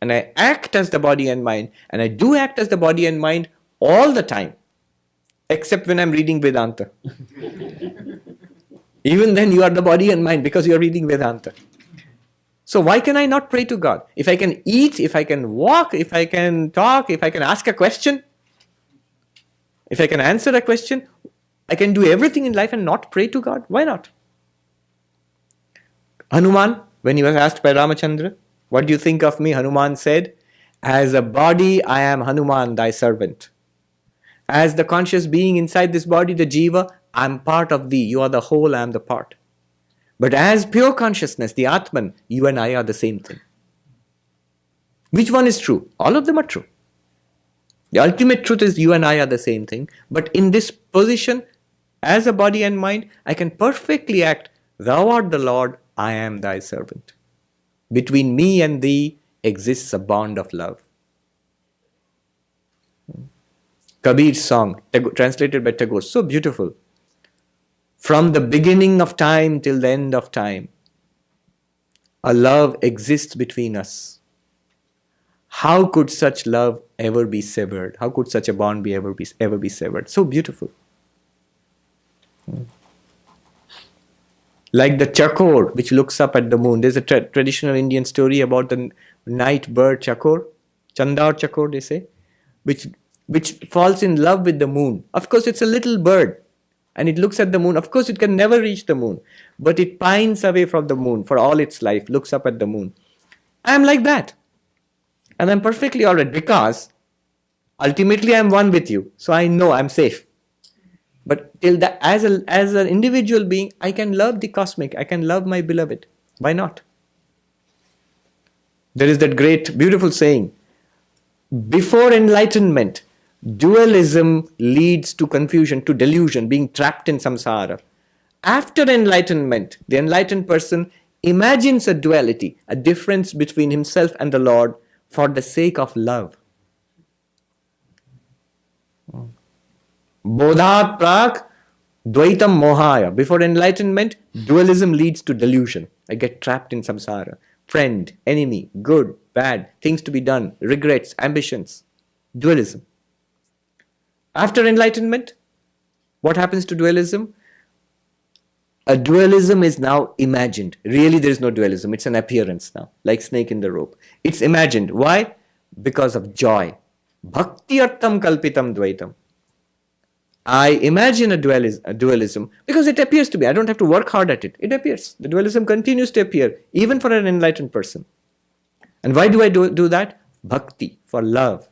and I act as the body and mind, and I do act as the body and mind all the time, except when I'm reading Vedanta. Even then you are the body and mind because you are reading Vedanta. So why can I not pray to God? If I can eat, if I can walk, if I can talk, if I can ask a question, if I can answer a question, I can do everything in life and not pray to God. Why not? Hanuman, when he was asked by Ramachandra, what do you think of me? Hanuman said, as a body, I am Hanuman, thy servant. As the conscious being inside this body, the Jiva, I am part of thee. You are the whole, I am the part. But as pure consciousness, the Atman, you and I are the same thing. Which one is true? All of them are true. The ultimate truth is you and I are the same thing. But in this position, as a body and mind, I can perfectly act, thou art the Lord, I am thy servant. Between me and thee exists a bond of love. Kabir's song, translated by Tagore, so beautiful. From the beginning of time till the end of time, a love exists between us. How could such love ever be severed? How could such a bond ever be severed? So beautiful. Like the chakor which looks up at the moon. There's a traditional Indian story about the night bird chakor, Chandar chakor they say, which falls in love with the moon. Of course it's a little bird and it looks at the moon. Of course it can never reach the moon, but it pines away from the moon for all its life, looks up at the moon. I am like that. And I'm perfectly alright because ultimately I'm one with you. So I know I'm safe. But till that, as an individual being, I can love the cosmic. I can love my beloved. Why not? There is that great, beautiful saying. Before enlightenment, Dualism leads to confusion, to delusion, being trapped in samsara. After enlightenment, the enlightened person imagines a duality, a difference between himself and the Lord for the sake of love. Bodhat prak dvaitam mohaya. Before enlightenment, dualism leads to delusion. I get trapped in samsara. Friend, enemy, good, bad, things to be done, regrets, ambitions. Dualism. After enlightenment, what happens to dualism? A dualism is now imagined. Really, there is no dualism. It's an appearance now, like snake in the rope. It's imagined. Why? Because of joy. Bhakti artam kalpitam dvaitam. I imagine a dualism because it appears to be. I don't have to work hard at it. It appears. The dualism continues to appear, even for an enlightened person. And why do I do that? Bhakti, for love.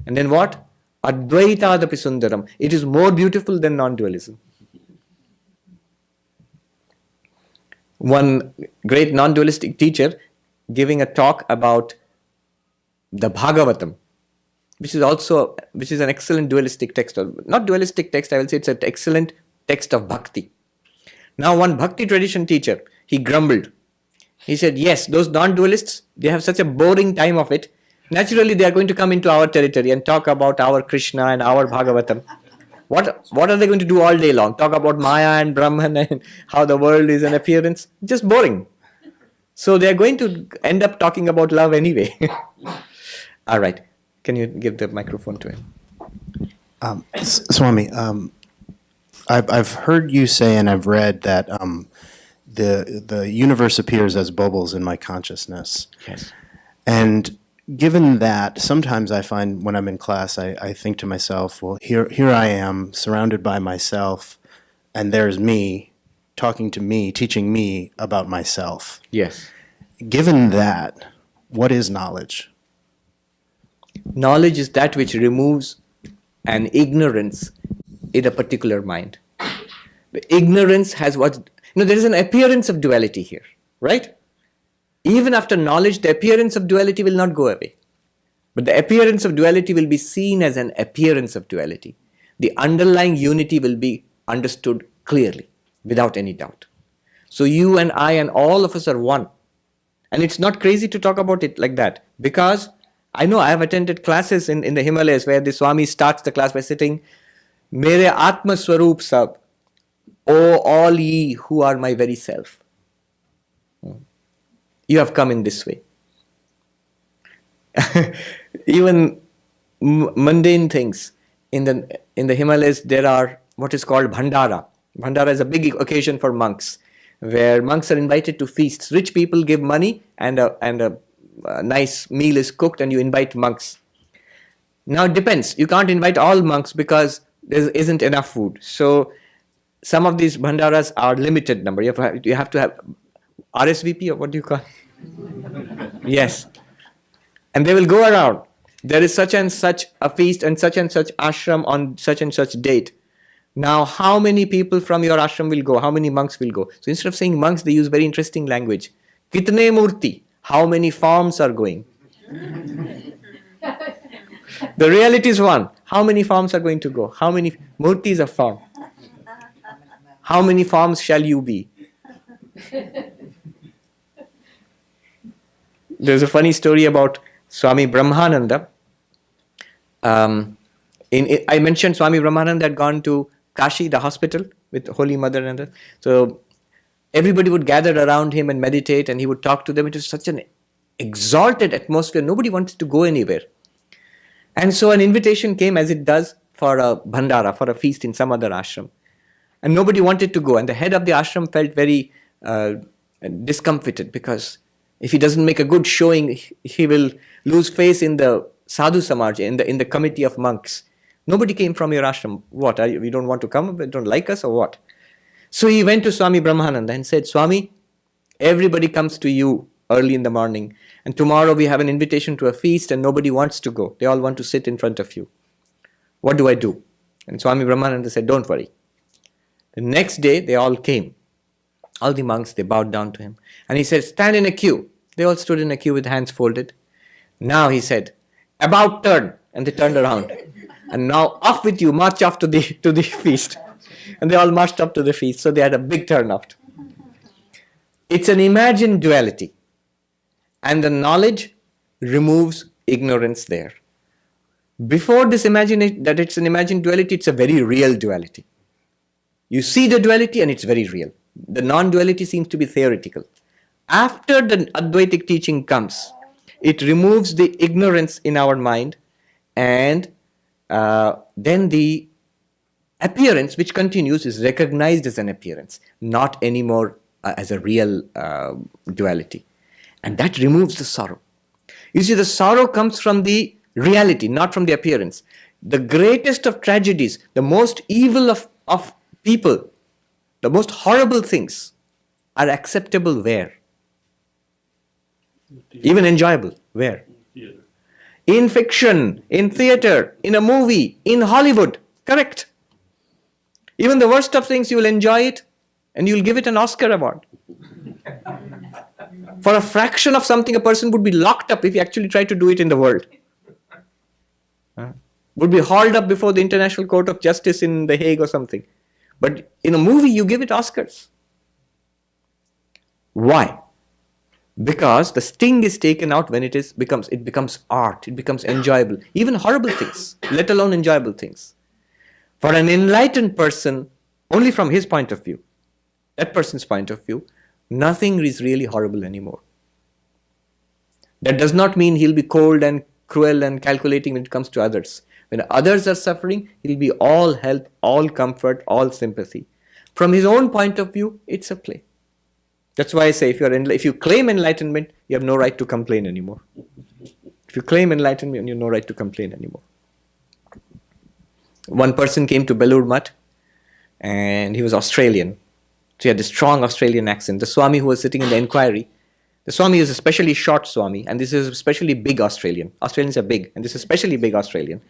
And then what? Advaitadapi sundaram. It is more beautiful than non-dualism. One great non-dualistic teacher giving a talk about the Bhagavatam, which is an excellent dualistic text, or not dualistic text, I will say it's an excellent text of bhakti. Now one bhakti tradition teacher, he grumbled. He said, yes, those non-dualists, they have such a boring time of it. Naturally, they are going to come into our territory and talk about our Krishna and our Bhagavatam. What are they going to do all day long? Talk about Maya and Brahman and how the world is an appearance? Just boring. So they are going to end up talking about love anyway. All right. Can you give the microphone to him? Swami, I've heard you say and I've read that the universe appears as bubbles in my consciousness. Yes. And given that, sometimes I find when I'm in class, I think to myself, well, here I am, surrounded by myself, and there's me, talking to me, teaching me about myself. Yes. Given that, what is knowledge? Knowledge is that which removes an ignorance in a particular mind. The ignorance has there is an appearance of duality here, right? Even after knowledge, the appearance of duality will not go away. But the appearance of duality will be seen as an appearance of duality. The underlying unity will be understood clearly, without any doubt. So you and I and all of us are one. And it's not crazy to talk about it like that, because I know I have attended classes in the Himalayas where the Swami starts the class by sitting, Mere Atma Swarup Sab, O all ye who are my very self. You have come in this way. Even mundane things. In the Himalayas, there are what is called Bhandara. Bhandara is a big occasion for monks, where monks are invited to feasts. Rich people give money and a nice meal is cooked and you invite monks. Now it depends. You can't invite all monks because there isn't enough food. So some of these bhandaras are limited number. You have to have RSVP, or what do you call it? Yes. And they will go around. There is such and such a feast and such ashram on such and such date. Now, how many people from your ashram will go? How many monks will go? So instead of saying monks, they use very interesting language. Kitne murti? How many forms are going? The reality is one. How many forms are going to go? How many murtis are formed? How many forms shall you be? There's a funny story about Swami Brahmananda. I mentioned Swami Brahmananda had gone to Kashi, the hospital, with Holy Mother and others. So everybody would gather around him and meditate, and he would talk to them. It was such an exalted atmosphere. Nobody wanted to go anywhere. And so an invitation came, as it does, for a bhandara, for a feast in some other ashram. And nobody wanted to go. And the head of the ashram felt very discomfited, because if he doesn't make a good showing, he will lose face in the sadhu samaj, in the committee of monks. Nobody came from your ashram. What? You don't want to come? You don't like us, or what? So he went to Swami Brahmananda and said, Swami, everybody comes to you early in the morning, and tomorrow we have an invitation to a feast and nobody wants to go. They all want to sit in front of you. What do I do? And Swami Brahmananda said, don't worry. The next day they all came. All the monks, they bowed down to him. And he said, stand in a queue. They all stood in a queue with hands folded. Now he said, about turn. And they turned around. And now off with you, march off to the feast. And they all marched up to the feast, so they had a big turnout. It's an imagined duality. And the knowledge removes ignorance there. Before this imagination, that it's an imagined duality, it's a very real duality. You see the duality and it's very real. The non-duality seems to be theoretical. After the Advaitic teaching comes, it removes the ignorance in our mind, and then the appearance which continues is recognized as an appearance, not anymore as a real duality. And that removes the sorrow. You see, the sorrow comes from the reality, not from the appearance. The greatest of tragedies, the most evil of people, the most horrible things are acceptable where? Even enjoyable. Where? In fiction, in theater, in a movie, in Hollywood. Correct. Even the worst of things, you will enjoy it and you will give it an Oscar award. For a fraction of something, a person would be locked up if he actually tried to do it in the world. Would be hauled up before the International Court of Justice in The Hague or something. But in a movie, you give it Oscars. Why? Because the sting is taken out when it becomes art, it becomes enjoyable. Even horrible things, let alone enjoyable things. For an enlightened person, only from his point of view, that person's point of view, nothing is really horrible anymore. That does not mean he'll be cold and cruel and calculating when it comes to others. When others are suffering, he'll be all help, all comfort, all sympathy. From his own point of view, it's a play. That's why I say if you claim enlightenment, you have no right to complain anymore. If you claim enlightenment, you have no right to complain anymore. One person came to Belur Mutt and he was Australian. So he had a strong Australian accent. The Swami who was sitting in the inquiry, the Swami is especially short Swami, and this is especially big Australian. Australians are big, and this is especially big Australian.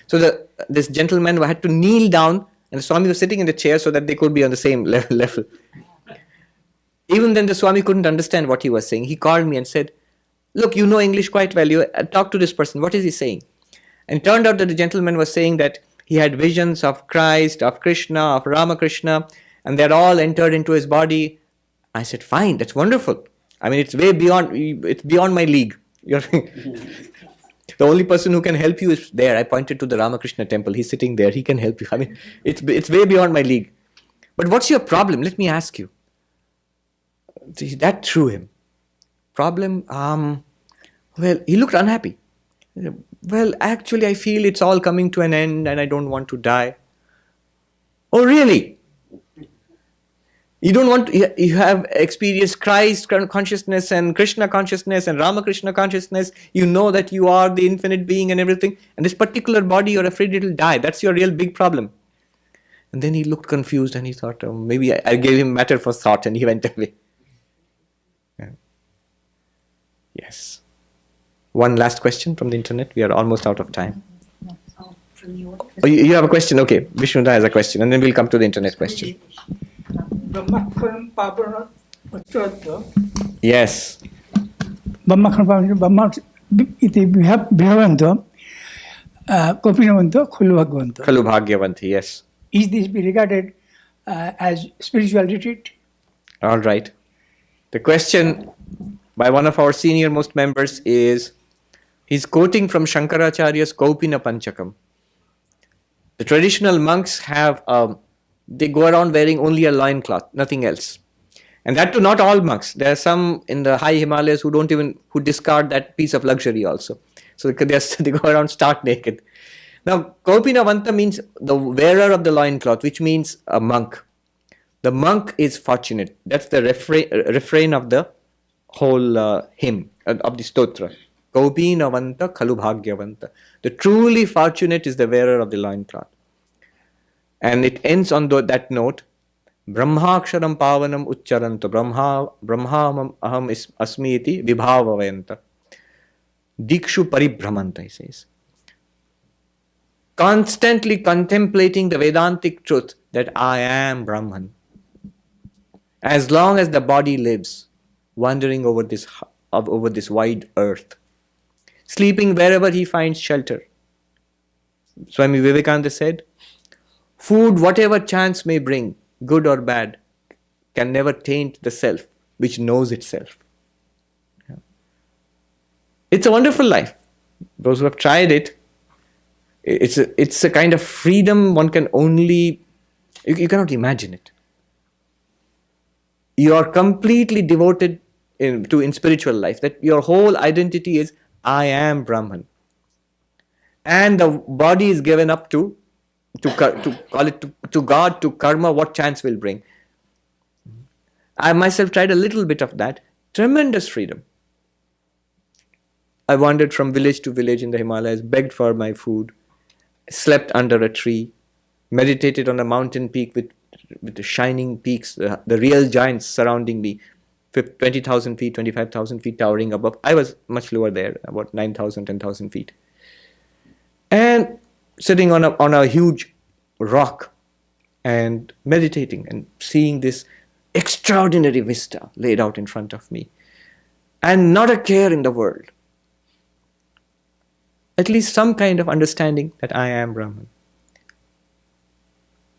So this gentleman had to kneel down, and the Swami was sitting in the chair so that they could be on the same level. Even then the Swami couldn't understand what he was saying. He called me and said, "Look, you know English quite well. You talk to this person. What is he saying?" And it turned out that the gentleman was saying that he had visions of Christ, of Krishna, of Ramakrishna, and they're all entered into his body. I said, "Fine, that's wonderful. I mean, it's beyond my league. The only person who can help you is there." I pointed to the Ramakrishna temple. He's sitting there. He can help you. I mean, it's way beyond my league. But what's your problem? Let me ask you. That threw him. Problem? Well, he looked unhappy. Well, actually, I feel it's all coming to an end and I don't want to die. Oh, really? You don't want to, you have experienced Christ consciousness and Krishna consciousness and Ramakrishna consciousness. You know that you are the infinite being and everything. And this particular body, you're afraid it'll die. That's your real big problem. And then he looked confused and he thought, oh, maybe I gave him matter for thought, and he went away. Yeah. Yes. One last question from the internet. We are almost out of time. Oh, you have a question? Okay. Vishnuda has a question, and then we'll come to the internet question. Yes. Khalu Bhagyavanti, yes. Is this be regarded as spiritual retreat? All right. The question by one of our senior most members is, he's quoting from Shankaracharya's Kaupina Panchakam. The traditional monks have, they go around wearing only a loincloth, nothing else. And that too, not all monks. There are some in the high Himalayas who discard that piece of luxury also. So they go around stark naked. Now, Kaupinavanta means the wearer of the loincloth, which means a monk. The monk is fortunate. That's the refrain of the whole hymn, of the stotra. Kaupinavanta khalu bhagyavanta. The truly fortunate is the wearer of the loincloth. And it ends on that note, Brahmaksharam pavanam uchcharanto brahmam aham asmi iti vibhavavayanta. Dikshu paribhramanta, he says. Constantly contemplating the Vedantic truth that I am Brahman. As long as the body lives, wandering over this wide earth, sleeping wherever he finds shelter, Swami Vivekananda said, food, whatever chance may bring, good or bad, can never taint the self, which knows itself. It's a wonderful life. Those who have tried it, it's a kind of freedom one can only, you cannot imagine it. You are completely devoted in spiritual life, that your whole identity is, I am Brahman. And the body is given up to call it to God, to karma, what chance will bring. I myself tried a little bit of that. Tremendous freedom. I wandered from village to village in the Himalayas, begged for my food, slept under a tree, meditated on a mountain peak with the shining peaks, the real giants surrounding me, 20,000 feet, 25,000 feet towering above. I was much lower there, about 9,000, 10,000 feet. And sitting on a huge rock and meditating and seeing this extraordinary vista laid out in front of me. And not a care in the world. At least some kind of understanding that I am Brahman.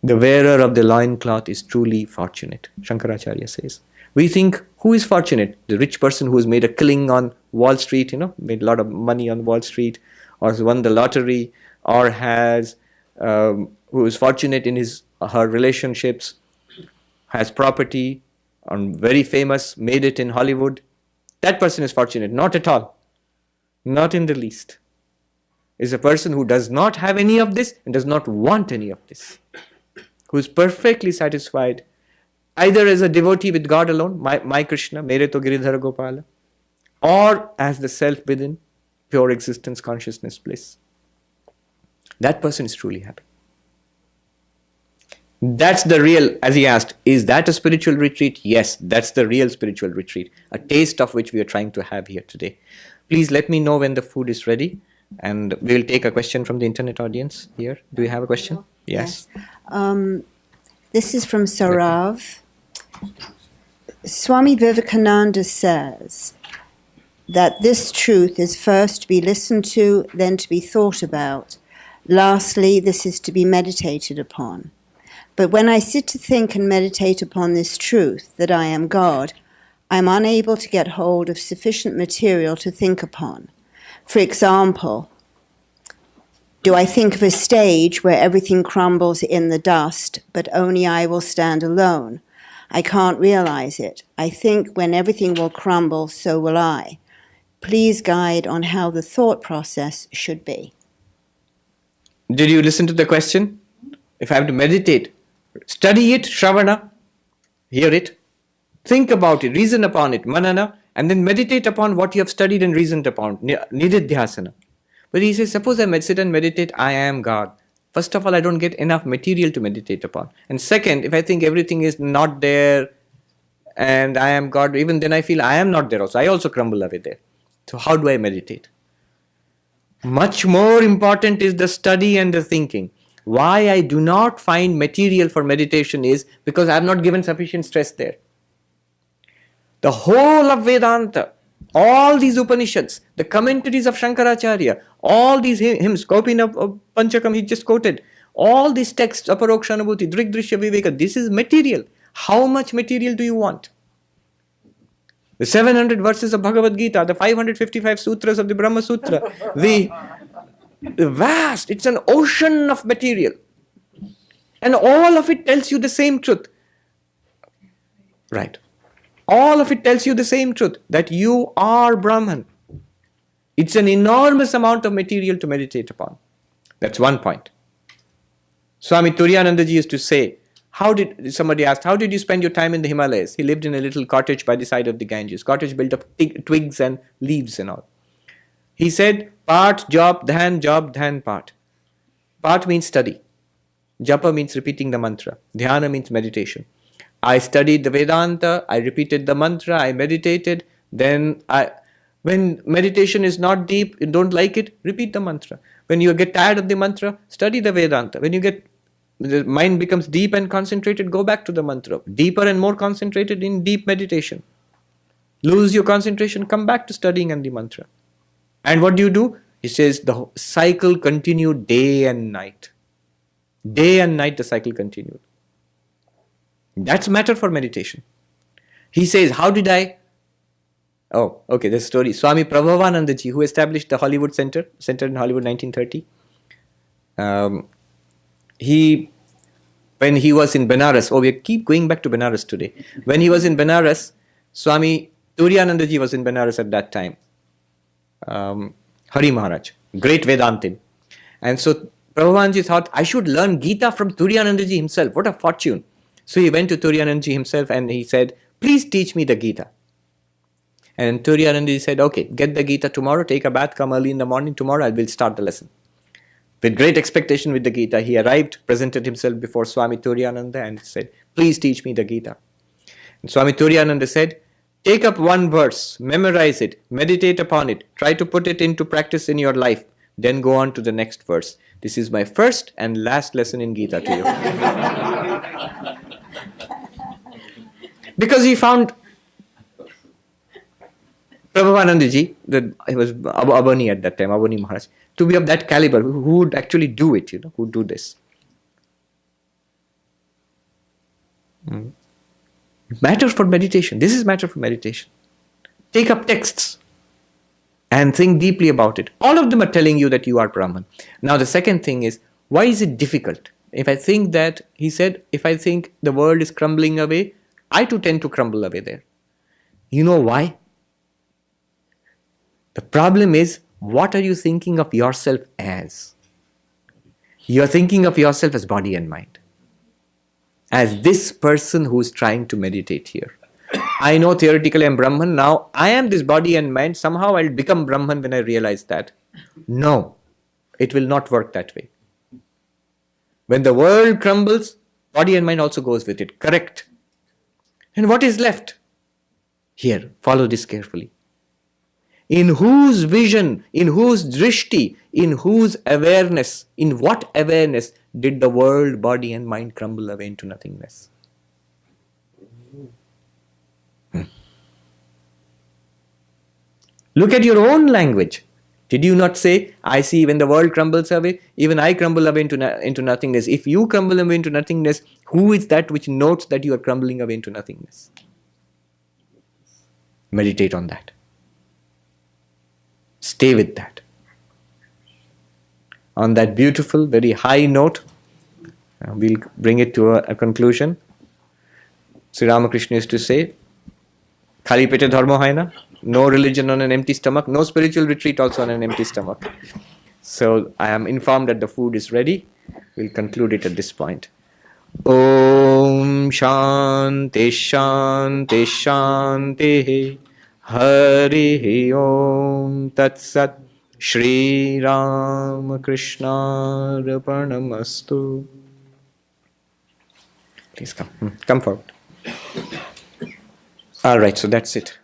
The wearer of the loincloth is truly fortunate, Shankaracharya says. We think, who is fortunate? The rich person who has made a killing on Wall Street, made a lot of money on Wall Street, or has won the lottery, or who is fortunate in her relationships, has property, and very famous, made it in Hollywood. That person is fortunate. Not at all. Not in the least. Is a person who does not have any of this and does not want any of this. Who is perfectly satisfied, either as a devotee with God alone, my Krishna, mere to Giridhara Gopala, or as the self within, pure existence, consciousness, bliss. That person is truly happy. That's the real, as he asked, is that a spiritual retreat? Yes, that's the real spiritual retreat, a taste of which we are trying to have here today. Please let me know when the food is ready, and we will take a question from the internet audience here. Do you have a question? Yes. This is from Saurav. Swami Vivekananda says that this truth is first to be listened to, then to be thought about. Lastly, this is to be meditated upon. But when I sit to think and meditate upon this truth, that I am God, I am unable to get hold of sufficient material to think upon. For example, do I think of a stage where everything crumbles in the dust, but only I will stand alone? I can't realize it. I think when everything will crumble, so will I. Please guide on how the thought process should be. Did you listen to the question? If I have to meditate, study it, Shravana, hear it, think about it, reason upon it, Manana, and then meditate upon what you have studied and reasoned upon, Nididhyasana. But he says, suppose I sit and meditate, I am God. First of all, I don't get enough material to meditate upon. And second, if I think everything is not there and I am God, even then I feel I am not there also. I also crumble away there. So how do I meditate? Much more important is the study and the thinking. Why I do not find material for meditation is because I have not given sufficient stress there. The whole of Vedanta, all these Upanishads, the commentaries of Shankaracharya, all these hymns, Kopina Panchakam he just quoted, all these texts, Aparokshanubhuti, Drigdrishya Viveka, this is material. How much material do you want? The 700 verses of Bhagavad Gita, the 555 sutras of the Brahma Sutra, the vast, it's an ocean of material. And all of it tells you the same truth. Right. All of it tells you the same truth, that you are Brahman. It's an enormous amount of material to meditate upon. That's one point. Swami Turiyanandaji used to say, somebody asked, how did you spend your time in the Himalayas? He lived in a little cottage by the side of the Ganges. Cottage built of twigs and leaves and all. He said, part, job, dhan, part. Part means study. Japa means repeating the mantra. Dhyana means meditation. I studied the Vedanta, I repeated the mantra, I meditated, then when meditation is not deep, you don't like it, repeat the mantra. When you get tired of the mantra, study the Vedanta. When the mind becomes deep and concentrated, go back to the mantra. Deeper and more concentrated in deep meditation. Lose your concentration, come back to studying and the mantra. And what do? He says the cycle continued day and night. Day and night the cycle continued. That's matter for meditation. He says, how did I... Oh, okay, there's a story. Swami Prabhavananda ji, who established the Hollywood Center in Hollywood 1930. When he was in Benares, we keep going back to Benares today. When he was in Benares, Swami Turiyananda ji was in Benares at that time. Hari Maharaj, great Vedantin. And so Prabhupada ji thought, I should learn Gita from Turiyananda ji himself. What a fortune. So he went to Turiyananda ji himself and he said, please teach me the Gita. And Turiyananda ji said, okay, get the Gita tomorrow, take a bath, come early in the morning, tomorrow I will start the lesson. With great expectation with the Gita, he arrived, presented himself before Swami Turiyananda and said, please teach me the Gita. And Swami Turiyananda said, take up one verse, memorize it, meditate upon it, try to put it into practice in your life, then go on to the next verse. This is my first and last lesson in Gita to you. Because he found Prabhupada ji, he was Abani at that time, Abani Maharaj, to be of that caliber, who would actually do it, who would do this. Matter for meditation. This is matter for meditation. Take up texts and think deeply about it. All of them are telling you that you are Brahman. Now the second thing is, why is it difficult? If I think that, he said, if I think the world is crumbling away, I too tend to crumble away there. You know why? The problem is, what are you thinking of yourself as? You are thinking of yourself as body and mind. As this person who is trying to meditate here. I know theoretically I am Brahman. Now I am this body and mind. Somehow I'll become Brahman when I realize that. No, it will not work that way. When the world crumbles, body and mind also goes with it. Correct. And what is left? Here, follow this carefully. In whose vision, in whose drishti, in whose awareness, in what awareness did the world, body and mind crumble away into nothingness? Look at your own language. Did you not say, I see when the world crumbles away, even I crumble away into nothingness. If you crumble away into nothingness, who is that which notes that you are crumbling away into nothingness? Meditate on that. Stay with that. On that beautiful, very high note, we'll bring it to a conclusion. Sri Ramakrishna used to say, Khali pete dharma hai na? No religion on an empty stomach, no spiritual retreat also on an empty stomach. So I am informed that the food is ready. We'll conclude it at this point. Om Shanti Shanti Shanti Hari Om Tat Sat Shri Ramakrishna Arpanamastu. Please come. Come forward. All right, so that's it.